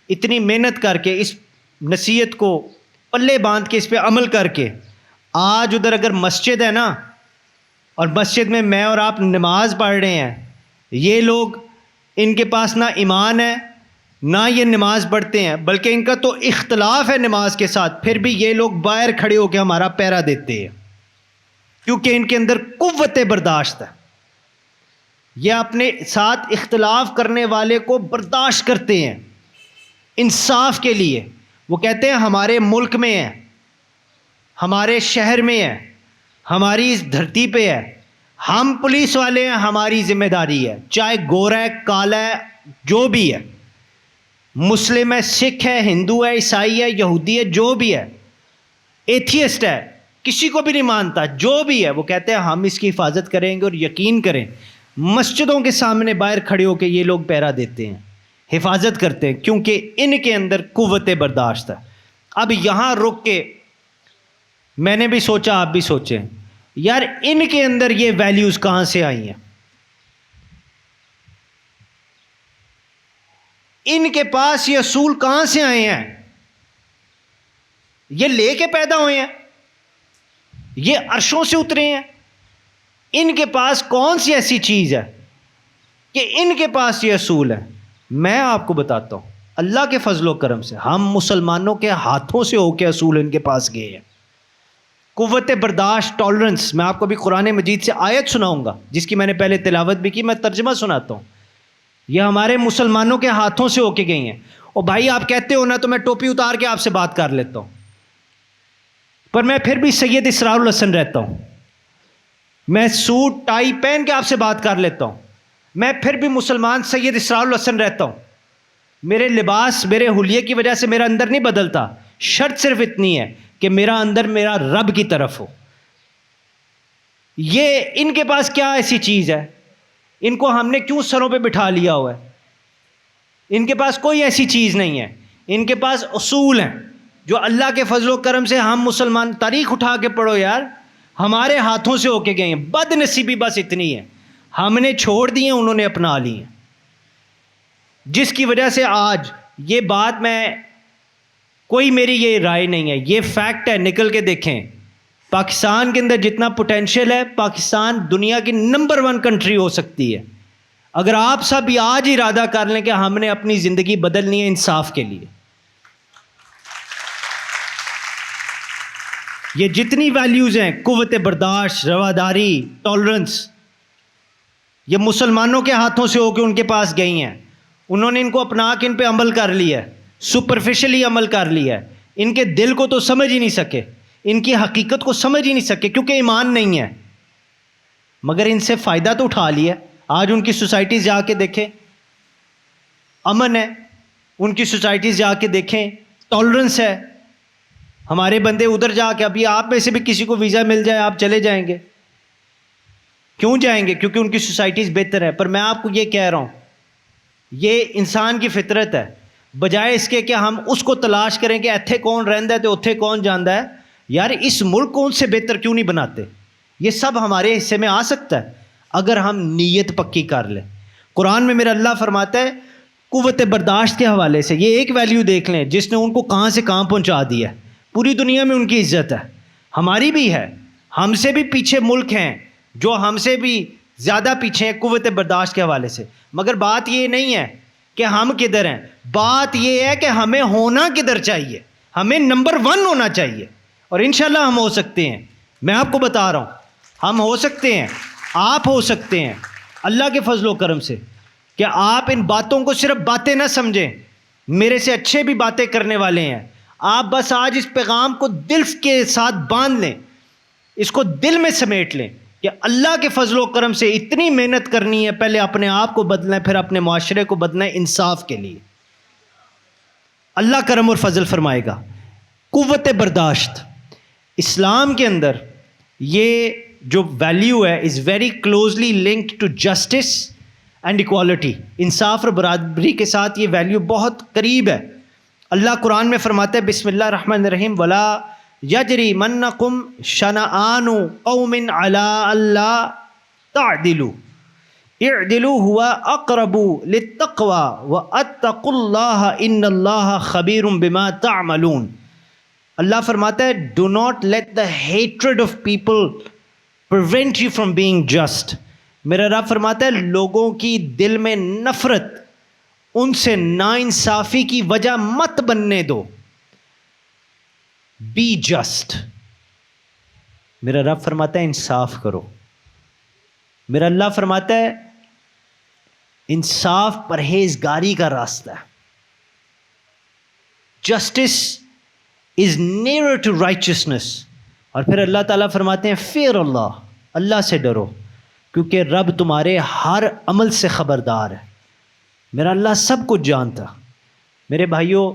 اتنی محنت کر کے اس نصیحت کو پلے باندھ کے اس پہ عمل کر کے. آج ادھر اگر مسجد ہے نا, اور مسجد میں میں اور آپ نماز پڑھ رہے ہیں, یہ لوگ ان کے پاس نہ ایمان ہے نہ یہ نماز پڑھتے ہیں, بلکہ ان کا تو اختلاف ہے نماز کے ساتھ, پھر بھی یہ لوگ باہر کھڑے ہو کے ہمارا پہرا دیتے ہیں کیونکہ ان کے اندر قوت برداشت ہے. یہ اپنے ساتھ اختلاف کرنے والے کو برداشت کرتے ہیں انصاف کے لیے. وہ کہتے ہیں ہمارے ملک میں ہے, ہمارے شہر میں ہے, ہماری اس دھرتی پہ ہے, ہم پولیس والے ہیں, ہماری ذمہ داری ہے, چاہے گورا ہے, کالا ہے, جو بھی ہے, مسلم ہے, سکھ ہے, ہندو ہے, عیسائی ہے, یہودی ہے, جو بھی ہے, ایتھیسٹ ہے, کسی کو بھی نہیں مانتا, جو بھی ہے, وہ کہتے ہیں ہم اس کی حفاظت کریں گے. اور یقین کریں مسجدوں کے سامنے باہر کھڑے ہو کے یہ لوگ پہرا دیتے ہیں, حفاظت کرتے ہیں, کیونکہ ان کے اندر قوت برداشت ہے. اب یہاں رک کے میں نے بھی سوچا, آپ بھی سوچیں, یار ان کے اندر یہ ویلیوز کہاں سے آئی ہیں, ان کے پاس یہ اصول کہاں سے آئے ہیں, یہ لے کے پیدا ہوئے ہیں, یہ عرشوں سے اترے ہیں. ان کے پاس کون سی ایسی چیز ہے کہ ان کے پاس یہ اصول ہے. میں آپ کو بتاتا ہوں, اللہ کے فضل و کرم سے ہم مسلمانوں کے ہاتھوں سے ہو کے اصول ان کے پاس گئے ہیں. قوت برداشت, ٹالرنس. میں آپ کو بھی قرآن مجید سے آیت سناؤں گا جس کی میں نے پہلے تلاوت بھی کی, میں ترجمہ سناتا ہوں. یہ ہمارے مسلمانوں کے ہاتھوں سے ہو کے گئی ہیں. اور بھائی آپ کہتے ہو نا تو میں ٹوپی اتار کے آپ سے بات کر لیتا ہوں, پر میں پھر بھی سید اسرار الحسن رہتا ہوں. میں سوٹ ٹائی پہن کے آپ سے بات کر لیتا ہوں, میں پھر بھی مسلمان سید اسرار الحسن رہتا ہوں. میرے لباس, میرے حلیے کی وجہ سے میرا اندر نہیں بدلتا. شرط صرف اتنی ہے کہ میرا اندر میرا رب کی طرف ہو. یہ ان کے پاس کیا ایسی چیز ہے, ان کو ہم نے کیوں سروں پہ بٹھا لیا ہوا ہے؟ ان کے پاس کوئی ایسی چیز نہیں ہے. ان کے پاس اصول ہیں جو اللہ کے فضل و کرم سے ہم مسلمان, تاریخ اٹھا کے پڑھو یار, ہمارے ہاتھوں سے ہو کے گئے ہیں. بد نصیبی بس اتنی ہے, ہم نے چھوڑ دی ہیں, انہوں نے اپنا لی ہیں, جس کی وجہ سے آج یہ بات, میں کوئی میری یہ رائے نہیں ہے, یہ فیکٹ ہے. نکل کے دیکھیں, پاکستان کے اندر جتنا پوٹینشیل ہے, پاکستان دنیا کی نمبر 1 کنٹری ہو سکتی ہے اگر آپ سب آج ارادہ کر لیں کہ ہم نے اپنی زندگی بدلنی ہے انصاف کے لیے. یہ جتنی ویلیوز ہیں, قوت برداشت, رواداری, ٹالرنس, یہ مسلمانوں کے ہاتھوں سے ہو کے ان کے پاس گئی ہیں. انہوں نے ان کو اپنا کے ان پہ عمل کر لیا ہے, سپرفیشلی عمل کر لیا ہے. ان کے دل کو تو سمجھ ہی نہیں سکے, ان کی حقیقت کو سمجھ ہی نہیں سکے کیونکہ ایمان نہیں ہے, مگر ان سے فائدہ تو اٹھا لیا. آج ان کی سوسائٹیز جا کے دیکھیں, امن ہے. ان کی سوسائٹیز جا کے دیکھیں, ٹالرنس ہے. ہمارے بندے ادھر جا کے, ابھی آپ میں سے بھی کسی کو ویزا مل جائے آپ چلے جائیں گے. کیوں جائیں گے؟ کیونکہ ان کی سوسائٹیز بہتر ہے. پر میں آپ کو یہ کہہ رہا ہوں, یہ انسان کی فطرت ہے. بجائے اس کے کہ ہم اس کو تلاش کریں کہ ایتھے کون رہندا ہے تو اتھے کون جاندا ہے, یار اس ملک کو ان سے بہتر کیوں نہیں بناتے؟ یہ سب ہمارے حصے میں آ سکتا ہے اگر ہم نیت پکی کر لیں۔ قرآن میں میرا اللہ فرماتا ہے قوت برداشت کے حوالے سے، یہ ایک ویلیو دیکھ لیں جس نے ان کو کہاں سے کہاں پہنچا دیا ہے۔ پوری دنیا میں ان کی عزت ہے، ہماری بھی ہے، ہم سے بھی پیچھے ملک ہیں جو ہم سے بھی زیادہ پیچھے ہیں قوت برداشت کے حوالے سے، مگر بات یہ نہیں ہے کہ ہم کدھر ہیں، بات یہ ہے کہ ہمیں ہونا کدھر چاہیے، ہمیں نمبر 1 ہونا چاہیے، اور انشاءاللہ ہم ہو سکتے ہیں۔ میں آپ کو بتا رہا ہوں ہم ہو سکتے ہیں، آپ ہو سکتے ہیں اللہ کے فضل و کرم سے، کہ آپ ان باتوں کو صرف باتیں نہ سمجھیں، میرے سے اچھے بھی باتیں کرنے والے ہیں، آپ بس آج اس پیغام کو دل کے ساتھ باندھ لیں، اس کو دل میں سمیٹ لیں کہ اللہ کے فضل و کرم سے اتنی محنت کرنی ہے، پہلے اپنے آپ کو بدلنا ہے، پھر اپنے معاشرے کو بدلنا ہے انصاف کے لیے۔ اللہ کرم اور فضل فرمائے گا۔ قوت برداشت اسلام کے اندر یہ جو ویلیو ہے is very closely linked to justice and equality, انصاف اور برابری کے ساتھ یہ ویلیو بہت قریب ہے۔ اللہ قرآن میں فرماتا ہے بسم اللہ الرحمن الرحیم ولا یجرمنکم شنآن قوم علی الا تعدلوا اعدلوا هو اقرب للتقوى واتقوا اللہ ان اللہ خبیر بما تعملون۔ اللہ فرماتا ہے do not let the hatred of people prevent you from being just. میرا رب فرماتا ہے لوگوں کی دل میں نفرت ان سے ناانصافی کی وجہ مت بننے دو، بی جسٹ۔ میرا رب فرماتا ہے انصاف کرو۔ میرا اللہ فرماتا ہے انصاف پرہیزگاری کا راستہ ہے۔ Justice is near to righteousness. اور پھر اللہ تعالیٰ فرماتے ہیں فیئر اللہ، اللہ سے ڈرو کیونکہ رب تمہارے ہر عمل سے خبردار ہے۔ میرا اللہ سب کچھ جانتا۔ میرے بھائیوں،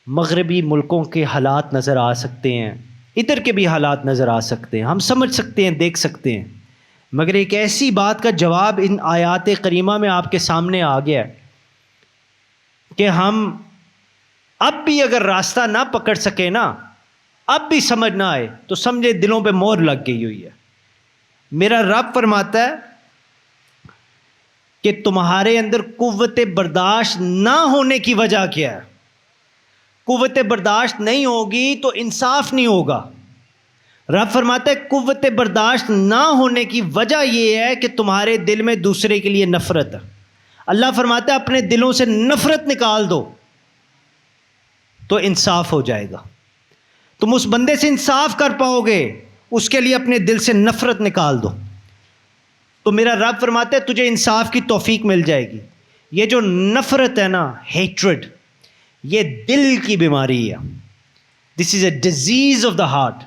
مغربی ملکوں کے حالات نظر آ سکتے ہیں، ادھر کے بھی حالات نظر آ سکتے ہیں، ہم سمجھ سکتے ہیں، دیکھ سکتے ہیں، مگر ایک ایسی بات کا جواب ان آیات کریمہ میں آپ کے سامنے آ گیا ہے کہ ہم اب بھی اگر راستہ نہ پکڑ سکے نا، اب بھی سمجھ نہ آئے تو سمجھے دلوں پہ مہر لگ گئی ہوئی ہے۔ میرا رب فرماتا ہے کہ تمہارے اندر قوت برداشت نہ ہونے کی وجہ کیا ہے؟ قوت برداشت نہیں ہوگی تو انصاف نہیں ہوگا۔ رب فرماتا ہے قوت برداشت نہ ہونے کی وجہ یہ ہے کہ تمہارے دل میں دوسرے کے لیے نفرت ہے۔ اللہ فرماتا ہے اپنے دلوں سے نفرت نکال دو تو انصاف ہو جائے گا۔ تم اس بندے سے انصاف کر پاؤ گے، اس کے لیے اپنے دل سے نفرت نکال دو تو میرا رب فرماتا ہے تجھے انصاف کی توفیق مل جائے گی۔ یہ جو نفرت ہے نا، ہیٹرڈ، یہ دل کی بیماری ہے۔ This is a disease of the heart.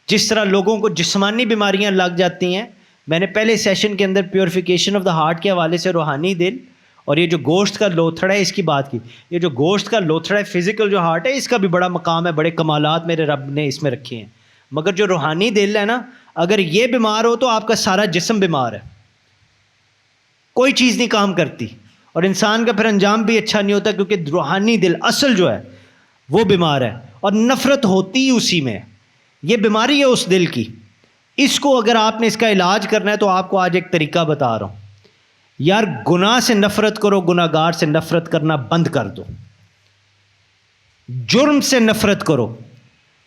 جس طرح لوگوں کو جسمانی بیماریاں لگ جاتی ہیں، میں نے پہلے سیشن کے اندر پیوریفیکیشن آف دا ہارٹ کے حوالے سے روحانی دل اور یہ جو گوشت کا لوتھڑا ہے اس کی بات کی۔ یہ جو گوشت کا لوتھڑا ہے، فزیکل جو ہارٹ ہے، اس کا بھی بڑا مقام ہے، بڑے کمالات میرے رب نے اس میں رکھے ہیں، مگر جو روحانی دل ہے نا، اگر یہ بیمار ہو تو آپ کا سارا جسم بیمار ہے، کوئی چیز نہیں کام کرتی، اور انسان کا پھر انجام بھی اچھا نہیں ہوتا کیونکہ روحانی دل اصل جو ہے وہ بیمار ہے، اور نفرت ہوتی ہی اسی میں ہے۔ یہ بیماری ہے اس دل کی۔ اس کو اگر آپ نے اس کا علاج کرنا ہے تو آپ کو آج ایک طریقہ بتا رہا ہوں۔ یار گناہ سے نفرت کرو، گناہ گار سے نفرت کرنا بند کر دو، جرم سے نفرت کرو،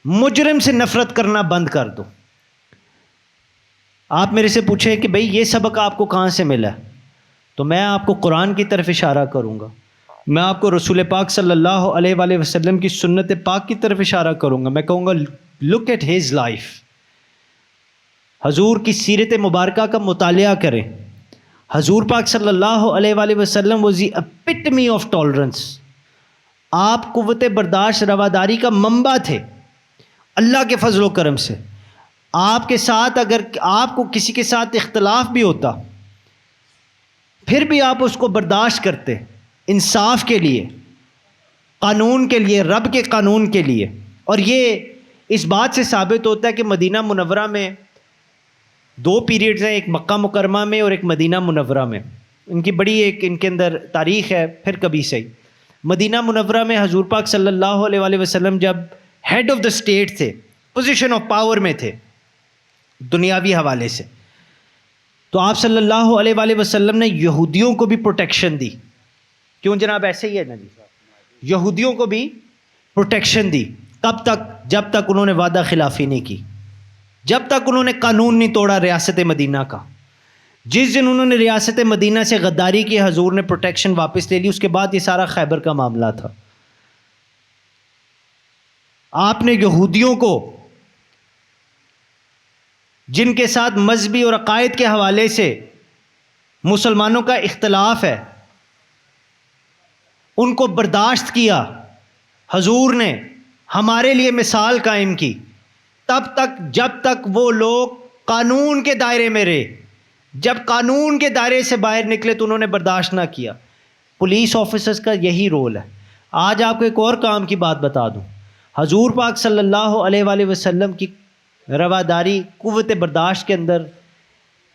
مجرم سے نفرت کرنا بند کر دو۔ آپ میرے سے پوچھیں کہ بھئی یہ سبق آپ کو کہاں سے ملا ہے، تو میں آپ کو قرآن کی طرف اشارہ کروں گا، میں آپ کو رسول پاک صلی اللہ علیہ وآلہ وسلم کی سنت پاک کی طرف اشارہ کروں گا۔ میں کہوں گا لک ایٹ ہز لائف، حضور کی سیرت مبارکہ کا مطالعہ کریں۔ حضور پاک صلی اللہ علیہ وآلہ وسلم واز دی ایپٹمی آف ٹالرنس۔ آپ قوت برداشت رواداری کا منبع تھے اللہ کے فضل و کرم سے۔ آپ کے ساتھ اگر آپ کو کسی کے ساتھ اختلاف بھی ہوتا پھر بھی آپ اس کو برداشت کرتے، انصاف کے لیے، قانون کے لیے، رب کے قانون کے لیے۔ اور یہ اس بات سے ثابت ہوتا ہے کہ مدینہ منورہ میں 2 پیریڈز ہیں، ایک مکہ مکرمہ میں اور ایک مدینہ منورہ میں۔ ان کی بڑی ایک ان کے اندر تاریخ ہے، پھر کبھی صحیح۔ مدینہ منورہ میں حضور پاک صلی اللہ علیہ وآلہ وسلم جب ہیڈ آف دا اسٹیٹ تھے، پوزیشن آف پاور میں تھے دنیاوی حوالے سے. تو آپ صلی اللہ علیہ وآلہ وسلم نے یہودیوں کو بھی پروٹیکشن دی. کیوں جناب؟ ایسے ہی ہے نا جی. یہودیوں کو بھی پروٹیکشن دی. کب تک؟ جب تک انہوں نے وعدہ خلافی نہیں کی، جب تک انہوں نے قانون نہیں توڑا ریاست مدینہ کا. جس دن انہوں نے ریاست مدینہ سے غداری کی، حضور نے پروٹیکشن واپس لے لی. اس کے بعد یہ سارا خیبر کا معاملہ تھا. آپ نے یہودیوں کو، جن کے ساتھ مذہبی اور عقائد کے حوالے سے مسلمانوں کا اختلاف ہے، ان کو برداشت کیا. حضور نے ہمارے لیے مثال قائم کی تب تک جب تک وہ لوگ قانون کے دائرے میں رہے. جب قانون کے دائرے سے باہر نکلے تو انہوں نے برداشت نہ کیا. پولیس آفیسرز کا یہی رول ہے. آج آپ کو ایک اور کام کی بات بتا دوں. حضور پاک صلی اللہ علیہ وآلہ وسلم کی رواداری، قوت برداشت کے اندر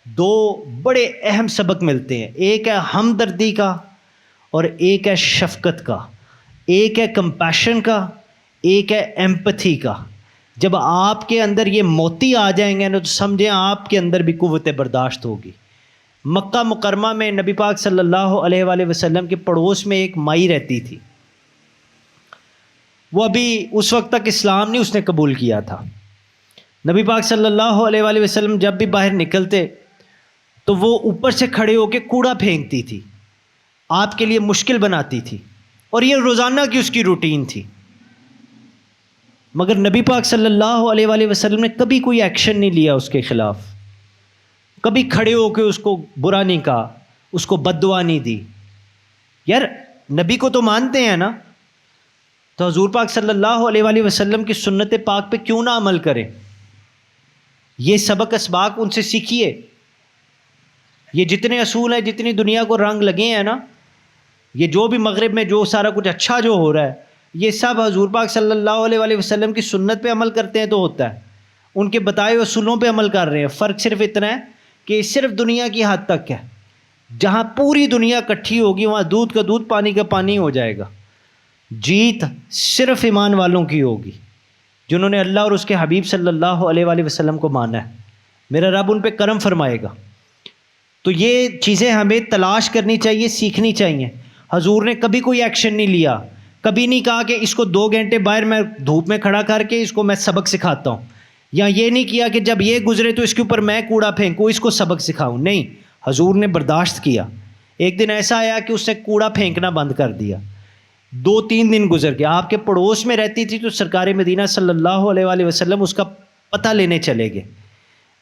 دو بڑے اہم سبق ملتے ہیں. ایک ہے ہمدردی کا اور ایک ہے شفقت کا. ایک ہے کمپیشن کا، ایک ہے ایمپتھی کا. جب آپ کے اندر یہ موتی آ جائیں گے نا تو سمجھیں آپ کے اندر بھی قوت برداشت ہوگی. مکہ مکرمہ میں نبی پاک صلی اللہ علیہ وآلہ وسلم کے پڑوس میں ایک مائی رہتی تھی. وہ ابھی اس وقت تک اسلام نہیں اس نے قبول کیا تھا. نبی پاک صلی اللہ علیہ وآلہ وسلم جب بھی باہر نکلتے تو وہ اوپر سے کھڑے ہو کے کوڑا پھینکتی تھی، آپ کے لیے مشکل بناتی تھی، اور یہ روزانہ کی اس کی روٹین تھی. مگر نبی پاک صلی اللہ علیہ وآلہ وسلم نے کبھی کوئی ایکشن نہیں لیا اس کے خلاف. کبھی کھڑے ہو کے اس کو برا نہیں کہا، اس کو بد دعا نہیں دی. یار نبی کو تو مانتے ہیں نا، تو حضور پاک صلی اللہ علیہ وآلہ وسلم کی سنت پاک پہ کیوں نہ عمل کریں؟ یہ سبق اسباق ان سے سیکھیے. یہ جتنے اصول ہیں، جتنی دنیا کو رنگ لگے ہیں نا، یہ جو بھی مغرب میں جو سارا کچھ اچھا جو ہو رہا ہے، یہ سب حضور پاک صلی اللہ علیہ وآلہ وسلم کی سنت پہ عمل کرتے ہیں تو ہوتا ہے. ان کے بتائے ہوئے اصولوں پہ عمل کر رہے ہیں. فرق صرف اتنا ہے کہ صرف دنیا کی حد تک ہے. جہاں پوری دنیا اکٹھی ہوگی وہاں دودھ کا دودھ پانی کا پانی ہو جائے گا. جیت صرف ایمان والوں کی ہوگی، جنہوں نے اللہ اور اس کے حبیب صلی اللہ علیہ وآلہ وسلم کو مانا ہے. میرا رب ان پہ کرم فرمائے گا. تو یہ چیزیں ہمیں تلاش کرنی چاہیے، سیکھنی چاہیے. حضور نے کبھی کوئی ایکشن نہیں لیا، کبھی نہیں کہا کہ اس کو 2 گھنٹے باہر میں دھوپ میں کھڑا کر کے اس کو میں سبق سکھاتا ہوں، یا یہ نہیں کیا کہ جب یہ گزرے تو اس کے اوپر میں کوڑا پھینکوں، اس کو سبق سکھاؤں. نہیں، حضور نے برداشت کیا. ایک دن ایسا آیا کہ اس نے کوڑا پھینکنا بند کر دیا. 2-3 دن گزر گیا. آپ کے پڑوس میں رہتی تھی تو سرکار مدینہ صلی اللہ علیہ وآلہ وسلم اس کا پتہ لینے چلے گئے.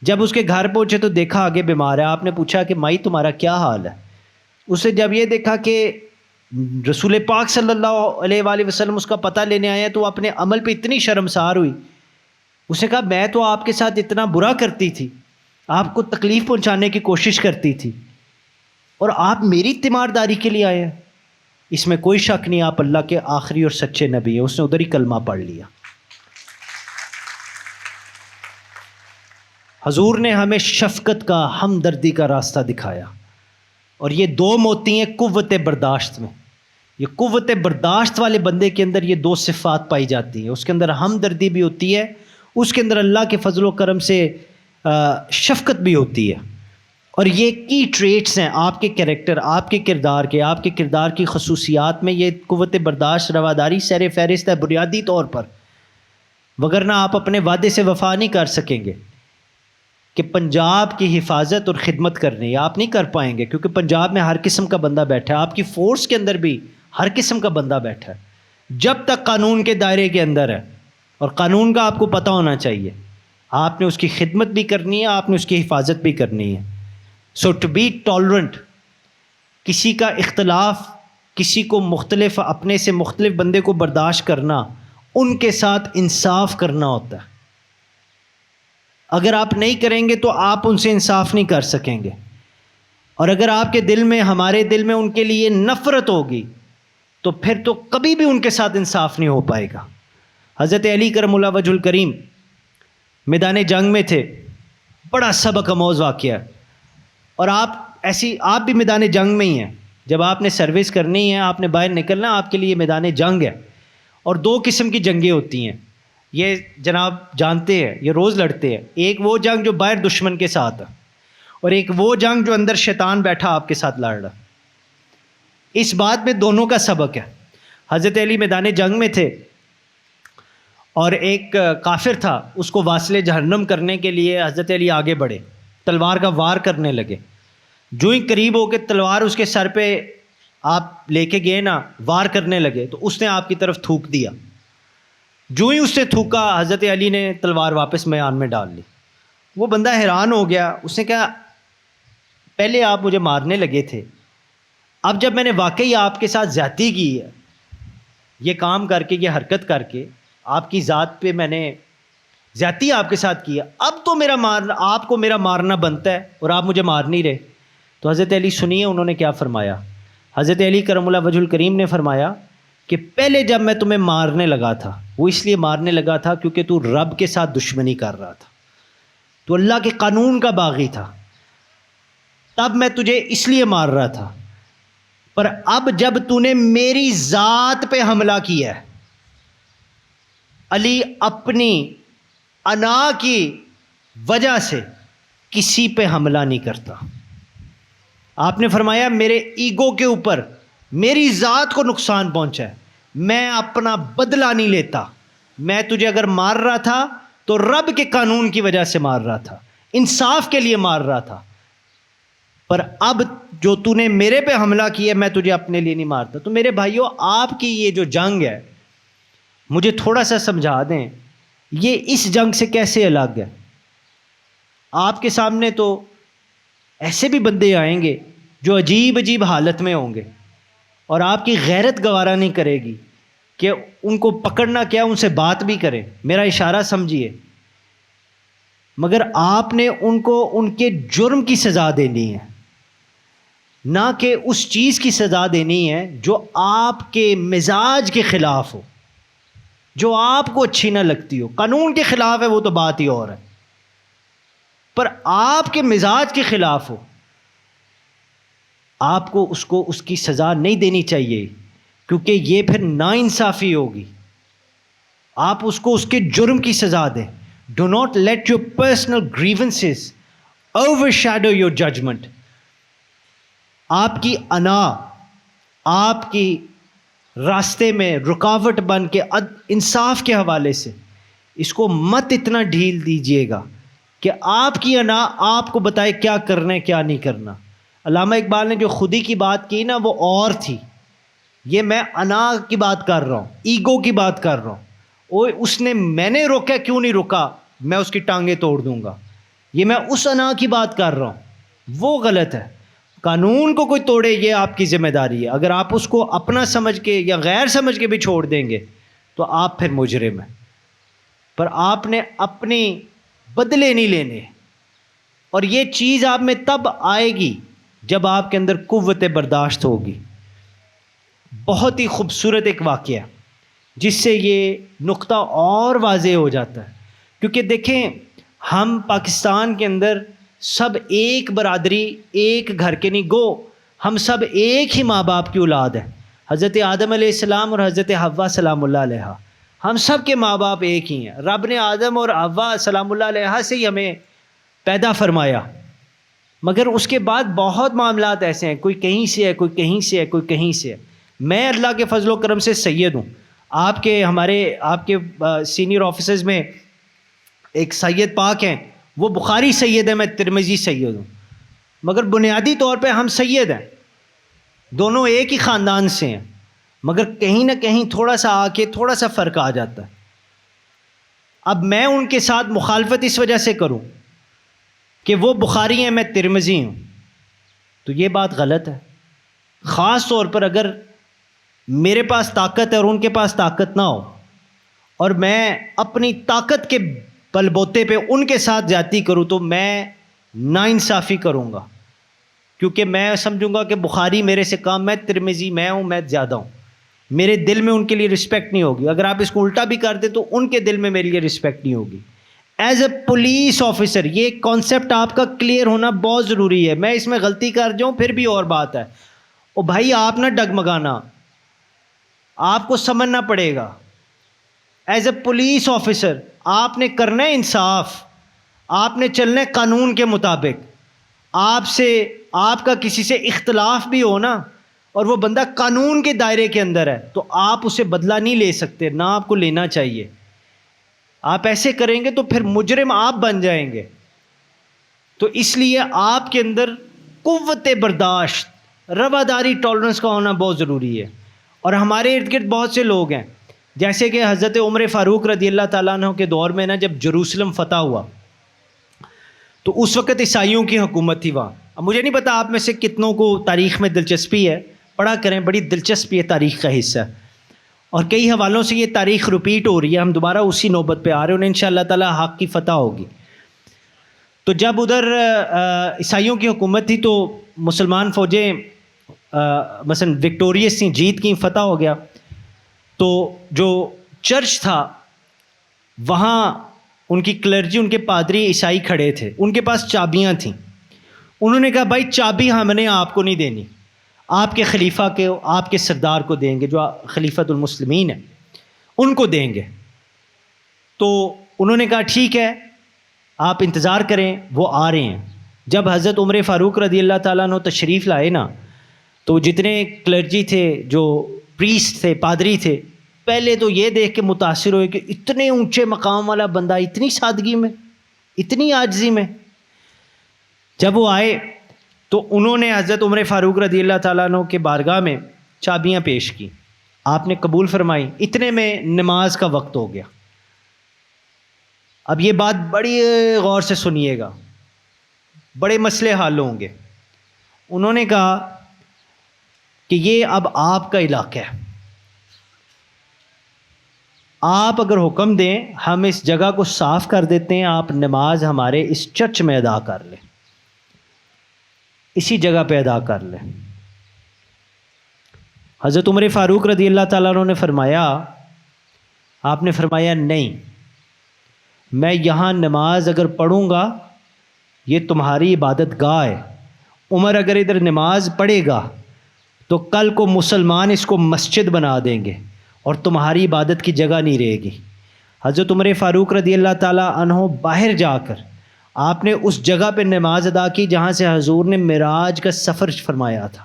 جب اس کے گھر پہنچے تو دیکھا آگے بیمار ہے. آپ نے پوچھا کہ مائی تمہارا کیا حال ہے؟ اسے جب یہ دیکھا کہ رسول پاک صلی اللہ علیہ وآلہ وسلم اس کا پتہ لینے آئے ہیں تو اپنے عمل پہ اتنی شرمسار ہوئی. اس نے کہا میں تو آپ کے ساتھ اتنا برا کرتی تھی، آپ کو تکلیف پہنچانے کی کوشش کرتی تھی، اور آپ میری تیمارداری کے لیے آئے ہیں. اس میں کوئی شک نہیں آپ اللہ کے آخری اور سچے نبی ہیں. اس نے ادھر ہی کلمہ پڑھ لیا. حضور نے ہمیں شفقت کا، ہمدردی کا راستہ دکھایا. اور یہ 2 موتی ہیں قوت برداشت میں. یہ قوت برداشت والے بندے کے اندر یہ 2 صفات پائی جاتی ہیں. اس کے اندر ہمدردی بھی ہوتی ہے، اس کے اندر اللہ کے فضل و کرم سے شفقت بھی ہوتی ہے. اور یہ کی ٹریٹس ہیں آپ کے کریکٹر، آپ کے کردار کی خصوصیات میں. یہ قوت برداشت، رواداری سیر فہرست ہے بنیادی طور پر، وگرنہ آپ اپنے وعدے سے وفا نہیں کر سکیں گے. کہ پنجاب کی حفاظت اور خدمت کرنی آپ نہیں کر پائیں گے، کیونکہ پنجاب میں ہر قسم کا بندہ بیٹھا ہے. آپ کی فورس کے اندر بھی ہر قسم کا بندہ بیٹھا ہے. جب تک قانون کے دائرے کے اندر ہے، اور قانون کا آپ کو پتہ ہونا چاہیے، آپ نے اس کی خدمت بھی کرنی ہے، آپ نے اس کی حفاظت بھی کرنی ہے. سو ٹو بی ٹالرنٹ، کسی کا اختلاف، کسی کو مختلف، اپنے سے مختلف بندے کو برداشت کرنا، ان کے ساتھ انصاف کرنا ہوتا ہے. اگر آپ نہیں کریں گے تو آپ ان سے انصاف نہیں کر سکیں گے. اور اگر آپ کے دل میں، ہمارے دل میں ان کے لیے نفرت ہوگی تو پھر تو کبھی بھی ان کے ساتھ انصاف نہیں ہو پائے گا. حضرت علی کرم اللہ وجہ الکریم میدان جنگ میں تھے، بڑا سبق آموز واقعہ. اور آپ بھی میدان جنگ میں ہی ہیں. جب آپ نے سروس کرنی ہے، آپ نے باہر نکلنا، آپ کے لیے میدان جنگ ہے. اور 2 قسم کی جنگیں ہوتی ہیں. یہ جناب جانتے ہیں، یہ روز لڑتے ہیں. ایک وہ جنگ جو باہر دشمن کے ساتھ ہے، اور ایک وہ جنگ جو اندر شیطان بیٹھا آپ کے ساتھ لڑ رہا. اس بات میں دونوں کا سبق ہے. حضرت علی میدان جنگ میں تھے اور ایک کافر تھا، اس کو واصل جہنم کرنے کے لیے حضرت علی آگے بڑھے، تلوار کا وار کرنے لگے. جو ہی قریب ہو کے تلوار اس کے سر پہ آپ لے کے گئے نا، وار کرنے لگے، تو اس نے آپ کی طرف تھوک دیا. جو ہی اس نے تھوکا، حضرت علی نے تلوار واپس میدان میں ڈال لی. وہ بندہ حیران ہو گیا. اس نے کہا پہلے آپ مجھے مارنے لگے تھے، اب جب میں نے واقعی آپ کے ساتھ زیادتی کی ہے، یہ کام کر کے، یہ حرکت کر کے، آپ کی ذات پہ میں نے زیادتی آپ کے ساتھ کی ہے، اب تو آپ کو میرا مارنا بنتا ہے اور آپ مجھے مار نہیں رہے. تو حضرت علی سنیے انہوں نے کیا فرمایا. حضرت علی کرم اللہ وجہ الکریم نے فرمایا کہ پہلے جب میں تمہیں مارنے لگا تھا، وہ اس لیے مارنے لگا تھا کیونکہ تو رب کے ساتھ دشمنی کر رہا تھا، تو اللہ کے قانون کا باغی تھا، تب میں تجھے اس لیے مار رہا تھا. پر اب جب تو نے میری ذات پہ حملہ کیا ہے، علی اپنی انا کی وجہ سے کسی پہ حملہ نہیں کرتا. آپ نے فرمایا میرے ایگو کے اوپر میری ذات کو نقصان پہنچا ہے، میں اپنا بدلہ نہیں لیتا. میں تجھے اگر مار رہا تھا تو رب کے قانون کی وجہ سے مار رہا تھا، انصاف کے لیے مار رہا تھا. پر اب جو تو نے میرے پہ حملہ کیا، میں تجھے اپنے لیے نہیں مارتا. تو میرے بھائیوں، آپ کی یہ جو جنگ ہے، مجھے تھوڑا سا سمجھا دیں یہ اس جنگ سے کیسے الگ ہے. آپ کے سامنے تو ایسے بھی بندے آئیں گے جو عجیب عجیب حالت میں ہوں گے، اور آپ کی غیرت گوارا نہیں کرے گی کہ ان کو پکڑنا کیا، ان سے بات بھی کرے. میرا اشارہ سمجھیے. مگر آپ نے ان کو ان کے جرم کی سزا دینی ہے، نہ کہ اس چیز کی سزا دینی ہے جو آپ کے مزاج کے خلاف ہو، جو آپ کو اچھی نہ لگتی ہو. قانون کے خلاف ہے وہ تو بات ہی اور ہے، پر آپ کے مزاج کے خلاف ہو، آپ کو اس کی سزا نہیں دینی چاہیے، کیونکہ یہ پھر ناانصافی ہوگی. آپ اس کو اس کے جرم کی سزا دیں. Do not let your personal grievances overshadow your judgment. آپ کی انا آپ کی راستے میں رکاوٹ بن کے انصاف کے حوالے سے اس کو مت اتنا ڈھیل دیجیے گا کہ آپ کی انا آپ کو بتائے کیا کرنا ہے کیا نہیں کرنا. علامہ اقبال نے جو خودی کی بات کی نا، وہ اور تھی. یہ میں انا کی بات کر رہا ہوں، ایگو کی بات کر رہا ہوں. میں نے روکا کیوں نہیں روکا، میں اس کی ٹانگیں توڑ دوں گا. یہ میں اس انا کی بات کر رہا ہوں، وہ غلط ہے. قانون کو کوئی توڑے یہ آپ کی ذمہ داری ہے. اگر آپ اس کو اپنا سمجھ کے یا غیر سمجھ کے بھی چھوڑ دیں گے تو آپ پھر مجرم ہیں. پر آپ نے اپنی بدلے نہیں لینے، اور یہ چیز آپ میں تب آئے گی جب آپ کے اندر قوت برداشت ہوگی. بہت ہی خوبصورت ایک واقعہ جس سے یہ نقطہ اور واضح ہو جاتا ہے. کیونکہ دیکھیں، ہم پاکستان کے اندر سب ایک برادری، ایک گھر کے نہیں، گو ہم سب ایک ہی ماں باپ کی اولاد ہیں. حضرت آدم علیہ السلام اور حضرت حوا سلام اللہ علیہ، ہم سب کے ماں باپ ایک ہی ہیں. رب نے آدم اور حوا سلام اللہ علیہ سے ہی ہمیں پیدا فرمایا. مگر اس کے بعد بہت معاملات ایسے ہیں، کوئی کہیں سے ہے، کوئی کہیں سے ہے، کوئی کہیں سے ہے. میں اللہ کے فضل و کرم سے سید ہوں. آپ کے سینئر آفیسرز میں ایک سید پاک ہیں، وہ بخاری سید ہے، میں ترمذی سید ہوں. مگر بنیادی طور پہ ہم سید ہیں، دونوں ایک ہی خاندان سے ہیں. مگر کہیں نہ کہیں تھوڑا سا آ کے تھوڑا سا فرق آ جاتا ہے. اب میں ان کے ساتھ مخالفت اس وجہ سے کروں کہ وہ بخاری ہیں، میں ترمذی ہوں، تو یہ بات غلط ہے. خاص طور پر اگر میرے پاس طاقت ہے اور ان کے پاس طاقت نہ ہو، اور میں اپنی طاقت کے بل بوتے پہ ان کے ساتھ زیادتی کروں، تو میں ناانصافی کروں گا. کیونکہ میں سمجھوں گا کہ بخاری میرے سے کم، میں ترمذی میں ہوں، میں زیادہ ہوں. میرے دل میں ان کے لیے رسپیکٹ نہیں ہوگی. اگر آپ اس کو الٹا بھی کر دیں تو ان کے دل میں میرے لیے رسپیکٹ نہیں ہوگی. ایز اے پولیس آفیسر یہ کانسیپٹ آپ کا کلیئر ہونا بہت ضروری ہے. میں اس میں غلطی کر جاؤں پھر بھی اور بات ہے. او بھائی، آپ نہ ڈگمگانا، آپ کو سمجھنا پڑے گا. ایز اے پولیس آفیسر آپ نے کرنا ہے انصاف، آپ نے چلنا ہے قانون کے مطابق. آپ کا کسی سے اختلاف بھی ہو نا اور وہ بندہ قانون کے دائرے کے اندر ہے تو آپ اسے بدلہ نہیں لے سکتے، نہ آپ کو لینا چاہیے. آپ ایسے کریں گے تو پھر مجرم آپ بن جائیں گے. تو اس لیے آپ کے اندر قوت برداشت، رواداری، ٹالرنس کا ہونا بہت ضروری ہے. اور ہمارے ارد گرد بہت سے لوگ ہیں، جیسے کہ حضرت عمر فاروق رضی اللہ تعالیٰ عنہ کے دور میں نا جب جروسلم فتح ہوا تو اس وقت عیسائیوں کی حکومت تھی وہاں. اب مجھے نہیں پتا آپ میں سے کتنوں کو تاریخ میں دلچسپی ہے، پڑھا کریں، بڑی دلچسپی ہے تاریخ کا حصہ. اور کئی حوالوں سے یہ تاریخ رپیٹ ہو رہی ہے، ہم دوبارہ اسی نوبت پہ آ رہے ہیں اور انشاءاللہ تعالیٰ حق کی فتح ہوگی. تو جب ادھر عیسائیوں کی حکومت تھی تو مسلمان فوجیں مثلا وکٹوریس تھیں، جیت کی، فتح ہو گیا. تو جو چرچ تھا وہاں ان کی کلرجی، ان کے پادری عیسائی کھڑے تھے، ان کے پاس چابیاں تھیں. انہوں نے کہا بھائی چابی ہم نے آپ کو نہیں دینی، آپ کے خلیفہ کے، آپ کے سردار کو دیں گے، جو خلیفۃ المسلمین ہیں ان کو دیں گے. تو انہوں نے کہا ٹھیک ہے آپ انتظار کریں، وہ آ رہے ہیں. جب حضرت عمر فاروق رضی اللہ تعالیٰ عنہ تشریف لائے نا تو جتنے کلرجی تھے، جو پریسٹ تھے، پادری تھے، پہلے تو یہ دیکھ کے متاثر ہوئے کہ اتنے اونچے مقام والا بندہ اتنی سادگی میں، اتنی عاجزی میں. جب وہ آئے تو انہوں نے حضرت عمر فاروق رضی اللہ تعالیٰ عنہ کے بارگاہ میں چابیاں پیش کی، آپ نے قبول فرمائی. اتنے میں نماز کا وقت ہو گیا. اب یہ بات بڑی غور سے سنیے گا، بڑے مسئلے حل ہوں گے. انہوں نے کہا کہ یہ اب آپ کا علاقہ ہے، آپ اگر حکم دیں ہم اس جگہ کو صاف کر دیتے ہیں، آپ نماز ہمارے اس چرچ میں ادا کر لیں، اسی جگہ پہ ادا کر لیں. حضرت عمر فاروق رضی اللہ تعالیٰ عنہ نے فرمایا، آپ نے فرمایا نہیں، میں یہاں نماز اگر پڑھوں گا یہ تمہاری عبادت گاہ ہے، عمر اگر ادھر نماز پڑھے گا تو کل کو مسلمان اس کو مسجد بنا دیں گے اور تمہاری عبادت کی جگہ نہیں رہے گی. حضرت عمر فاروق رضی اللہ تعالیٰ عنہ باہر جا کر آپ نے اس جگہ پہ نماز ادا کی جہاں سے حضور نے معراج کا سفر فرمایا تھا،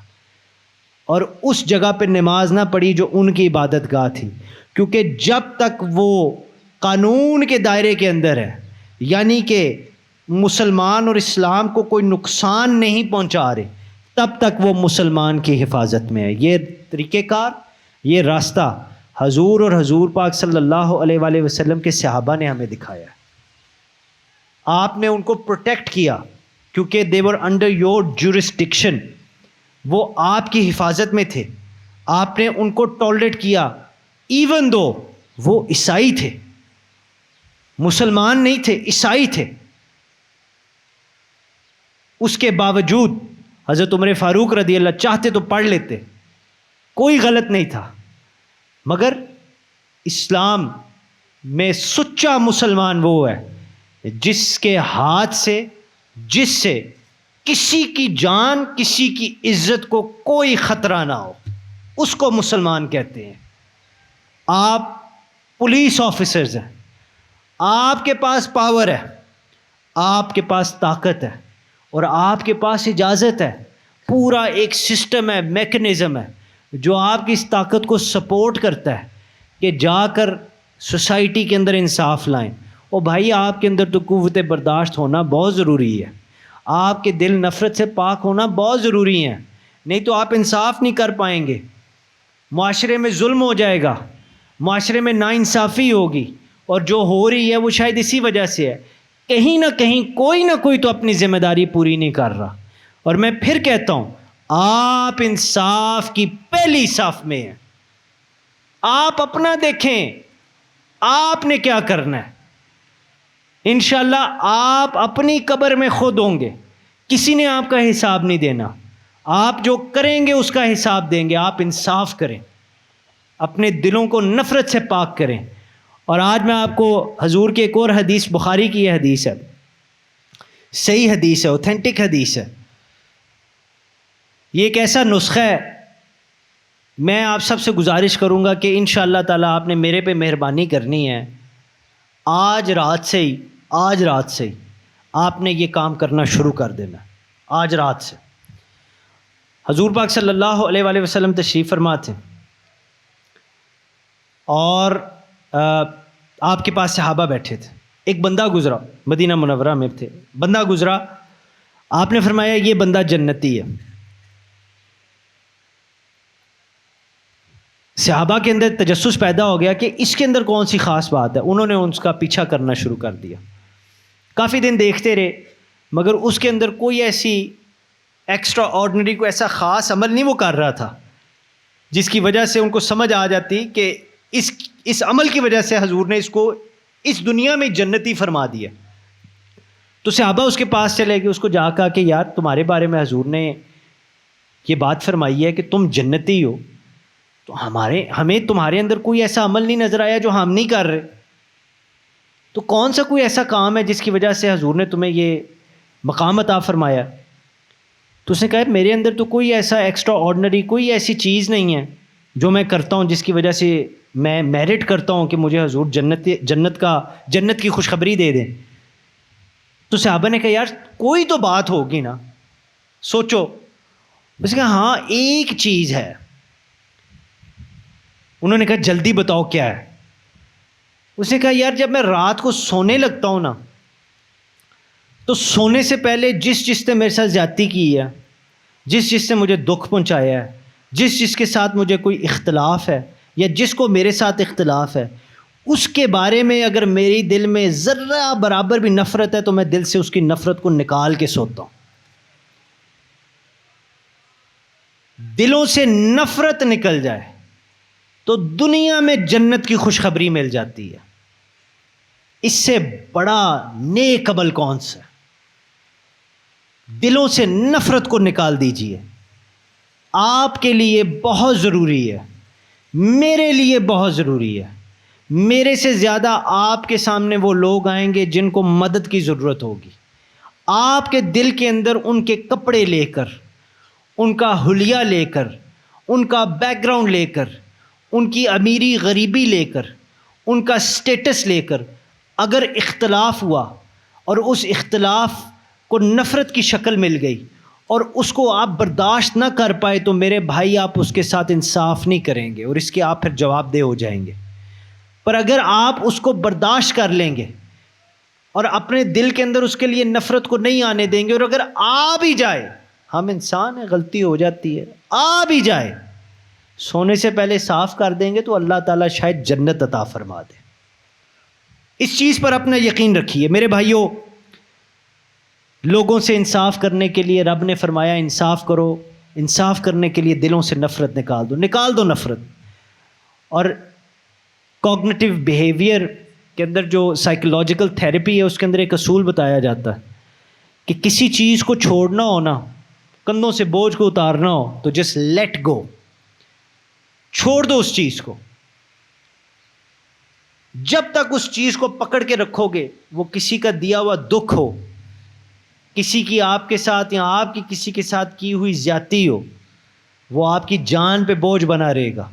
اور اس جگہ پہ نماز نہ پڑھی جو ان کی عبادت گاہ تھی. کیونکہ جب تک وہ قانون کے دائرے کے اندر ہے، یعنی کہ مسلمان اور اسلام کو کوئی نقصان نہیں پہنچا رہے، تب تک وہ مسلمان کی حفاظت میں ہے. یہ طریقہ کار، یہ راستہ حضور اور حضور پاک صلی اللہ علیہ وآلہ وسلم کے صحابہ نے ہمیں دکھایا ہے. آپ نے ان کو پروٹیکٹ کیا کیونکہ they were under your jurisdiction، وہ آپ کی حفاظت میں تھے. آپ نے ان کو ٹالریٹ کیا ایون دو وہ عیسائی تھے، مسلمان نہیں تھے، عیسائی تھے. اس کے باوجود حضرت عمر فاروق رضی اللہ چاہتے تو پڑھ لیتے، کوئی غلط نہیں تھا. مگر اسلام میں سچا مسلمان وہ ہے جس کے ہاتھ سے، جس سے کسی کی جان، کسی کی عزت کو کوئی خطرہ نہ ہو، اس کو مسلمان کہتے ہیں. آپ پولیس آفیسرز ہیں، آپ کے پاس پاور ہے، آپ کے پاس طاقت ہے اور آپ کے پاس اجازت ہے، پورا ایک سسٹم ہے، میکنزم ہے جو آپ کی اس طاقت کو سپورٹ کرتا ہے کہ جا کر سوسائٹی کے اندر انصاف لائیں. اور بھائی آپ کے اندر تو قوت برداشت ہونا بہت ضروری ہے، آپ کے دل نفرت سے پاک ہونا بہت ضروری ہے، نہیں تو آپ انصاف نہیں کر پائیں گے. معاشرے میں ظلم ہو جائے گا، معاشرے میں ناانصافی ہوگی، اور جو ہو رہی ہے وہ شاید اسی وجہ سے ہے، کہیں نہ کہیں کوئی نہ کوئی تو اپنی ذمہ داری پوری نہیں کر رہا. اور میں پھر کہتا ہوں آپ انصاف کی پہلی صف میں ہیں. آپ اپنا دیکھیں آپ نے کیا کرنا ہے. انشاءاللہ آپ اپنی قبر میں خود ہوں گے، کسی نے آپ کا حساب نہیں دینا. آپ جو کریں گے اس کا حساب دیں گے. آپ انصاف کریں، اپنے دلوں کو نفرت سے پاک کریں. اور آج میں آپ کو حضور کی ایک اور حدیث، بخاری کی یہ حدیث ہے، صحیح حدیث ہے، اوتھینٹک حدیث ہے. یہ ایک ایسا نسخہ ہے میں آپ سب سے گزارش کروں گا کہ انشاءاللہ تعالیٰ آپ نے میرے پہ مہربانی کرنی ہے، آج رات سے ہی آپ نے یہ کام کرنا شروع کر دینا، آج رات سے۔ حضور پاک صلی اللہ علیہ وآلہ وسلم تشریف فرما تھے اور آپ کے پاس صحابہ بیٹھے تھے، ایک بندہ گزرا، مدینہ منورہ میں تھے، بندہ گزرا، آپ نے فرمایا یہ بندہ جنتی ہے۔ صحابہ کے اندر تجسس پیدا ہو گیا کہ اس کے اندر کون سی خاص بات ہے، انہوں نے اس کا پیچھا کرنا شروع کر دیا، کافی دن دیکھتے رہے، مگر اس کے اندر کوئی ایسی ایکسٹرا آرڈنری، کوئی ایسا خاص عمل نہیں وہ کر رہا تھا جس کی وجہ سے ان کو سمجھ آ جاتی کہ اس عمل کی وجہ سے حضور نے اس کو اس دنیا میں جنتی فرما دیا۔ تو صحابہ اس کے پاس چلے گئے، اس کو جا کہا کہ یار تمہارے بارے میں حضور نے یہ بات فرمائی ہے کہ تم جنتی ہو، تو ہمیں تمہارے اندر کوئی ایسا عمل نہیں نظر آیا جو ہم نہیں کر رہے، تو کون سا کوئی ایسا کام ہے جس کی وجہ سے حضور نے تمہیں یہ مقام عطا فرمایا؟ تو اس نے کہا میرے اندر تو کوئی ایسا ایکسٹرا آرڈنری کوئی ایسی چیز نہیں ہے جو میں کرتا ہوں جس کی وجہ سے میں میرٹ کرتا ہوں کہ مجھے حضور جنت کی خوشخبری دے دیں۔ تو صحابہ نے کہا یار کوئی تو بات ہوگی نا، سوچو۔ اس نے کہا ہاں ایک چیز ہے۔ انہوں نے کہا جلدی بتاؤ کیا ہے؟ اس نے کہا یار جب میں رات کو سونے لگتا ہوں نا، تو سونے سے پہلے جس نے میرے ساتھ زیادتی کی ہے، جس نے مجھے دکھ پہنچایا ہے، جس کے ساتھ مجھے کوئی اختلاف ہے یا جس کو میرے ساتھ اختلاف ہے، اس کے بارے میں اگر میری دل میں ذرہ برابر بھی نفرت ہے تو میں دل سے اس کی نفرت کو نکال کے سوتا ہوں۔ دلوں سے نفرت نکل جائے تو دنیا میں جنت کی خوشخبری مل جاتی ہے۔ اس سے بڑا نیک عمل کون سا ہے؟ دلوں سے نفرت کو نکال دیجئے۔ آپ کے لیے بہت ضروری ہے، میرے لیے بہت ضروری ہے، میرے سے زیادہ آپ کے سامنے وہ لوگ آئیں گے جن کو مدد کی ضرورت ہوگی۔ آپ کے دل کے اندر ان کے کپڑے لے کر، ان کا حلیہ لے کر، ان کا بیک گراؤنڈ لے کر، ان کی امیری غریبی لے کر، ان کا سٹیٹس لے کر اگر اختلاف ہوا اور اس اختلاف کو نفرت کی شکل مل گئی اور اس کو آپ برداشت نہ کر پائے، تو میرے بھائی آپ اس کے ساتھ انصاف نہیں کریں گے اور اس کے آپ پھر جواب دہ ہو جائیں گے۔ پر اگر آپ اس کو برداشت کر لیں گے اور اپنے دل کے اندر اس کے لیے نفرت کو نہیں آنے دیں گے، اور اگر آ بھی جائے، ہم انسان ہیں، غلطی ہو جاتی ہے، آ بھی جائے، سونے سے پہلے صاف کر دیں گے تو اللہ تعالیٰ شاید جنت عطا فرما دے۔ اس چیز پر اپنا یقین رکھیے میرے بھائیوں۔ لوگوں سے انصاف کرنے کے لیے رب نے فرمایا انصاف کرو، انصاف کرنے کے لیے دلوں سے نفرت نکال دو نفرت۔ اور کوگنیٹیو بیہیویئر کے اندر جو سائیکولوجیکل تھیراپی ہے، اس کے اندر ایک اصول بتایا جاتا ہے کہ کسی چیز کو چھوڑنا ہو نا، کندھوں سے بوجھ کو اتارنا ہو تو جسٹ لیٹ گو، چھوڑ دو اس چیز کو۔ جب تک اس چیز کو پکڑ کے رکھو گے، وہ کسی کا دیا ہوا دکھ ہو، کسی کی آپ کے ساتھ یا آپ کی کسی کے ساتھ کی ہوئی زیادتی ہو، وہ آپ کی جان پہ بوجھ بنا رہے گا،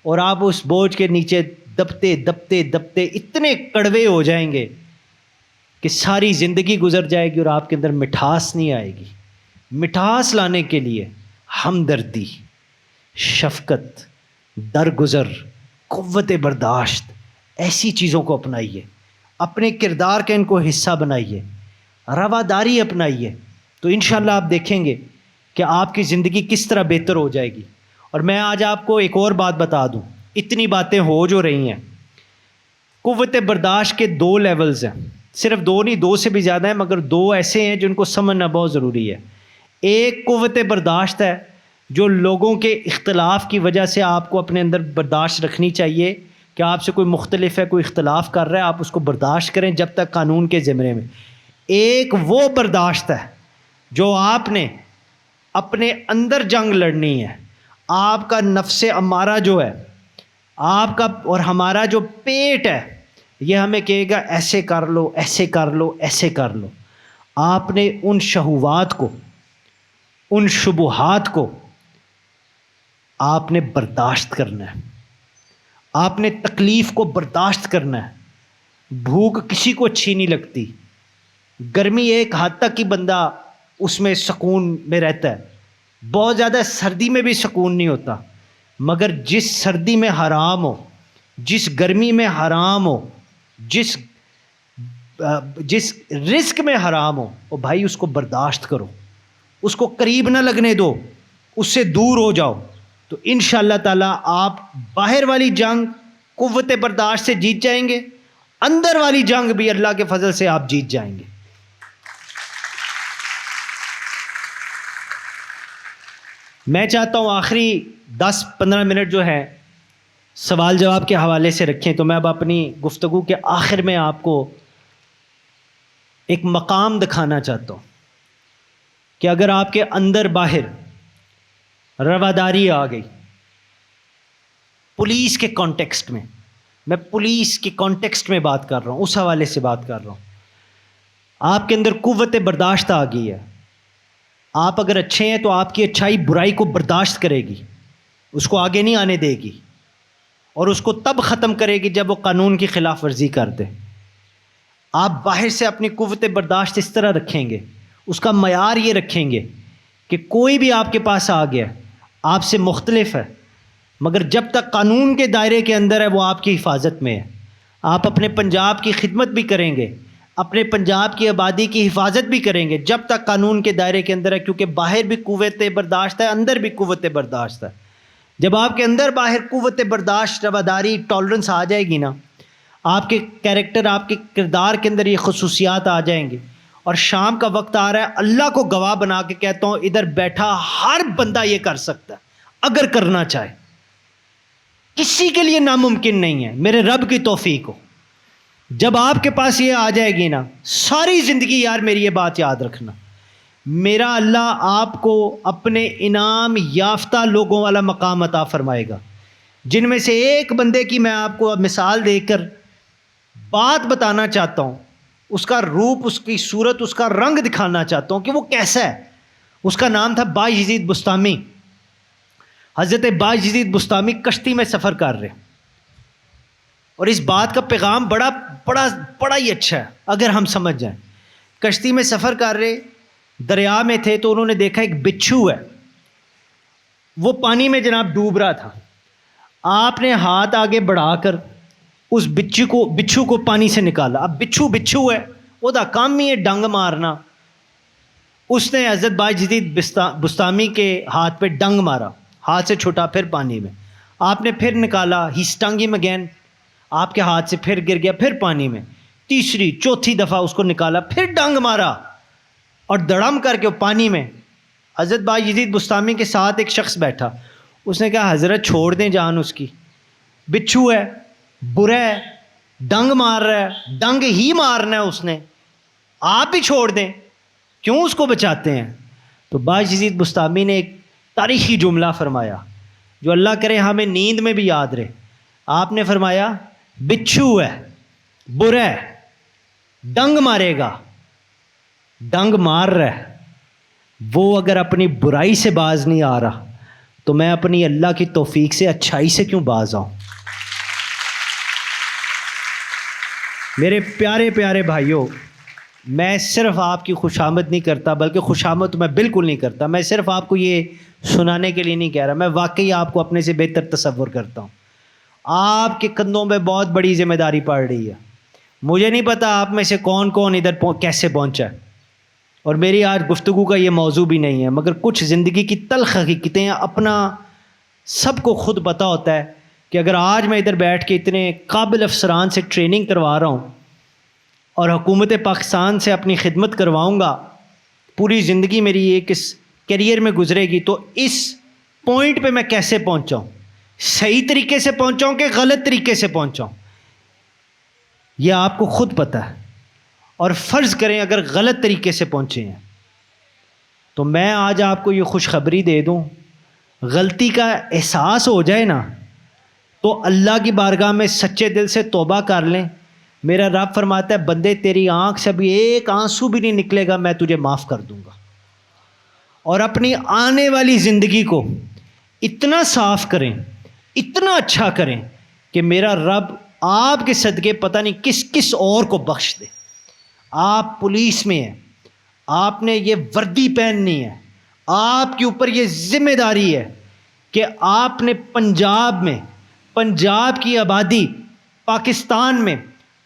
اور آپ اس بوجھ کے نیچے دبتے دبتے دبتے اتنے کڑوے ہو جائیں گے کہ ساری زندگی گزر جائے گی اور آپ کے اندر مٹھاس نہیں آئے گی۔ مٹھاس لانے کے لیے ہمدردی، شفقت، درگزر، قوت برداشت، ایسی چیزوں کو اپنائیے، اپنے کردار کا ان کو حصہ بنائیے، رواداری اپنائیے، تو انشاءاللہ آپ دیکھیں گے کہ آپ کی زندگی کس طرح بہتر ہو جائے گی۔ اور میں آج آپ کو ایک اور بات بتا دوں، اتنی باتیں ہو جو رہی ہیں، قوت برداشت کے 2 لیولز ہیں، صرف 2 نہیں، 2 سے بھی زیادہ ہیں، مگر 2 ایسے ہیں جن کو سمجھنا بہت ضروری ہے۔ ایک قوت برداشت ہے جو لوگوں کے اختلاف کی وجہ سے آپ کو اپنے اندر برداشت رکھنی چاہیے کہ آپ سے کوئی مختلف ہے، کوئی اختلاف کر رہا ہے، آپ اس کو برداشت کریں جب تک قانون کے زمرے میں۔ ایک وہ برداشت ہے جو آپ نے اپنے اندر جنگ لڑنی ہے۔ آپ کا نفس امارہ جو ہے، آپ کا اور ہمارا جو پیٹ ہے، یہ ہمیں کہے گا ایسے کر لو، ایسے کر لو، ایسے کر لو۔ آپ نے ان شہوات کو، ان شبہات کو آپ نے برداشت کرنا ہے، آپ نے تکلیف کو برداشت کرنا ہے۔ بھوک کسی کو اچھی نہیں لگتی، گرمی ایک حد تک ہی بندہ اس میں سکون میں رہتا ہے، بہت زیادہ سردی میں بھی سکون نہیں ہوتا، مگر جس سردی میں حرام ہو، جس گرمی میں حرام ہو، جس رزق میں حرام ہو، وہ بھائی اس کو برداشت کرو، اس کو قریب نہ لگنے دو، اس سے دور ہو جاؤ، تو انشاءاللہ تعالیٰ آپ باہر والی جنگ قوت برداشت سے جیت جائیں گے، اندر والی جنگ بھی اللہ کے فضل سے آپ جیت جائیں گے۔ میں چاہتا ہوں آخری 10-15 منٹ جو ہے سوال جواب کے حوالے سے رکھیں، تو میں اب اپنی گفتگو کے آخر میں آپ کو ایک مقام دکھانا چاہتا ہوں کہ اگر آپ کے اندر باہر رواداری آ گئی، پولیس کے کانٹیکسٹ میں پولیس کے کانٹیکسٹ میں بات کر رہا ہوں، اس حوالے سے بات کر رہا ہوں، آپ کے اندر قوت برداشت آ گئی ہے، آپ اگر اچھے ہیں تو آپ کی اچھائی برائی کو برداشت کرے گی، اس کو آگے نہیں آنے دے گی، اور اس کو تب ختم کرے گی جب وہ قانون کی خلاف ورزی کر دے۔ آپ باہر سے اپنی قوت برداشت اس طرح رکھیں گے، اس کا معیار یہ رکھیں گے کہ کوئی بھی آپ کے پاس آ گیا آپ سے مختلف ہے، مگر جب تک قانون کے دائرے کے اندر ہے وہ آپ کی حفاظت میں ہے۔ آپ اپنے پنجاب کی خدمت بھی کریں گے، اپنے پنجاب کی آبادی کی حفاظت بھی کریں گے جب تک قانون کے دائرے کے اندر ہے، کیونکہ باہر بھی قوت برداشت ہے، اندر بھی قوت برداشت ہے۔ جب آپ کے اندر باہر قوت برداشت، رواداری، ٹالرنس آ جائے گی نا، آپ کے کیریکٹر، آپ کے کردار کے اندر یہ خصوصیات آ جائیں گے، اور شام کا وقت آ رہا ہے، اللہ کو گواہ بنا کے کہتا ہوں ادھر بیٹھا ہر بندہ یہ کر سکتا ہے اگر کرنا چاہے، کسی کے لیے ناممکن نہیں ہے میرے رب کی توفیق ہو۔ جب آپ کے پاس یہ آ جائے گی نا، ساری زندگی، یار میری یہ بات یاد رکھنا، میرا اللہ آپ کو اپنے انعام یافتہ لوگوں والا مقام عطا فرمائے گا، جن میں سے ایک بندے کی میں آپ کو مثال دے کر بات بتانا چاہتا ہوں، اس کا روپ، اس کی صورت، اس کا رنگ دکھانا چاہتا ہوں کہ وہ کیسا ہے۔ اس کا نام تھا بایزید بستامی۔ حضرت بایزید بستامی کشتی میں سفر کر رہے، اور اس بات کا پیغام بڑا بڑا بڑا ہی اچھا ہے اگر ہم سمجھ جائیں۔ کشتی میں سفر کر رہے، دریا میں تھے، تو انہوں نے دیکھا ایک بچھو ہے، وہ پانی میں جناب ڈوب رہا تھا۔ آپ نے ہاتھ آگے بڑھا کر اس بچھو کو پانی سے نکالا۔ اب بچھو ہے، وہ دا کام ہی ہے ڈنگ مارنا۔ اس نے حضرت بایزید بستامی کے ہاتھ پہ ڈنگ مارا، ہاتھ سے چھوٹا، پھر پانی میں۔ آپ نے پھر نکالا، ہی اسٹنگ ہم اگین، آپ کے ہاتھ سے پھر گر گیا، پھر پانی میں۔ تیسری چوتھی دفعہ اس کو نکالا، پھر ڈنگ مارا، اور دڑم کر کے پانی میں۔ حضرت بایزید بستامی کے ساتھ ایک شخص بیٹھا، اس نے کہا حضرت چھوڑ دیں جان اس کی، بچھو ہے، برا ہے، ڈنگ مار رہا ہے، ڈنگ ہی مارنا ہے اس نے، آپ بھی چھوڑ دیں، کیوں اس کو بچاتے ہیں؟ تو بایزید بستامی نے ایک تاریخی جملہ فرمایا جو اللہ کرے ہمیں نیند میں بھی یاد رہے۔ آپ نے فرمایا بچھو ہے، برا ہے، ڈنگ مارے گا، ڈنگ مار رہا ہے، وہ اگر اپنی برائی سے باز نہیں آ رہا تو میں اپنی اللہ کی توفیق سے اچھائی سے کیوں باز آؤں؟ میرے پیارے پیارے بھائیوں، میں صرف آپ کی خوشامد نہیں کرتا، بلکہ خوشامد میں بالکل نہیں کرتا، میں صرف آپ کو یہ سنانے کے لیے نہیں کہہ رہا، میں واقعی آپ کو اپنے سے بہتر تصور کرتا ہوں۔ آپ کے کندھوں میں بہت بڑی ذمہ داری پڑ رہی ہے، مجھے نہیں پتا آپ میں سے کون کون ادھر کیسے پہنچا ہے، اور میری آج گفتگو کا یہ موضوع بھی نہیں ہے، مگر کچھ زندگی کی تلخ حقیقتیں اپنا سب کو خود پتہ ہوتا ہے کہ اگر آج میں ادھر بیٹھ کے اتنے قابل افسران سے ٹریننگ کروا رہا ہوں اور حکومت پاکستان سے اپنی خدمت کرواؤں گا، پوری زندگی میری ایک اس کیریئر میں گزرے گی، تو اس پوائنٹ پہ میں کیسے پہنچاؤں، صحیح طریقے سے پہنچاؤں کہ غلط طریقے سے پہنچاؤں، یہ آپ کو خود پتہ ہے۔ اور فرض کریں اگر غلط طریقے سے پہنچے ہیں تو میں آج آپ کو یہ خوشخبری دے دوں، غلطی کا احساس ہو جائے نا تو اللہ کی بارگاہ میں سچے دل سے توبہ کر لیں، میرا رب فرماتا ہے بندے تیری آنکھ سے بھی ایک آنسو بھی نہیں نکلے گا، میں تجھے معاف کر دوں گا، اور اپنی آنے والی زندگی کو اتنا صاف کریں، اتنا اچھا کریں کہ میرا رب آپ کے صدقے پتہ نہیں کس کس اور کو بخش دے۔ آپ پولیس میں ہیں، آپ نے یہ وردی پہننی ہے، آپ کے اوپر یہ ذمہ داری ہے کہ آپ نے پنجاب کی آبادی، پاکستان میں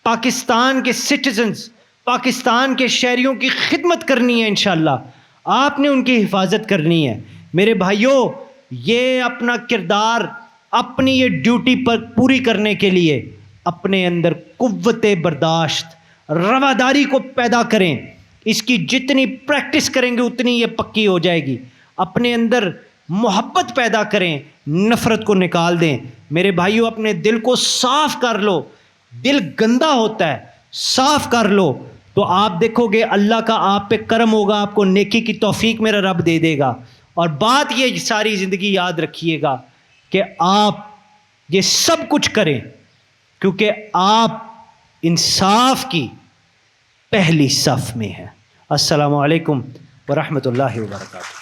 پاکستان کے سٹیزنز، پاکستان کے شہریوں کی خدمت کرنی ہے انشاءاللہ، آپ نے ان کی حفاظت کرنی ہے۔ میرے بھائیوں، یہ اپنا کردار، اپنی یہ ڈیوٹی پر پوری کرنے کے لیے اپنے اندر قوت برداشت، رواداری کو پیدا کریں۔ اس کی جتنی پریکٹس کریں گے اتنی یہ پکی ہو جائے گی۔ اپنے اندر محبت پیدا کریں، نفرت کو نکال دیں۔ میرے بھائیوں، اپنے دل کو صاف کر لو، دل گندا ہوتا ہے، صاف کر لو تو آپ دیکھو گے اللہ کا آپ پہ کرم ہوگا، آپ کو نیکی کی توفیق میرا رب دے دے گا۔ اور بات یہ ساری زندگی یاد رکھیے گا کہ آپ یہ سب کچھ کریں کیونکہ آپ انصاف کی پہلی صف میں ہیں۔ السلام علیکم ورحمۃ اللہ وبرکاتہ۔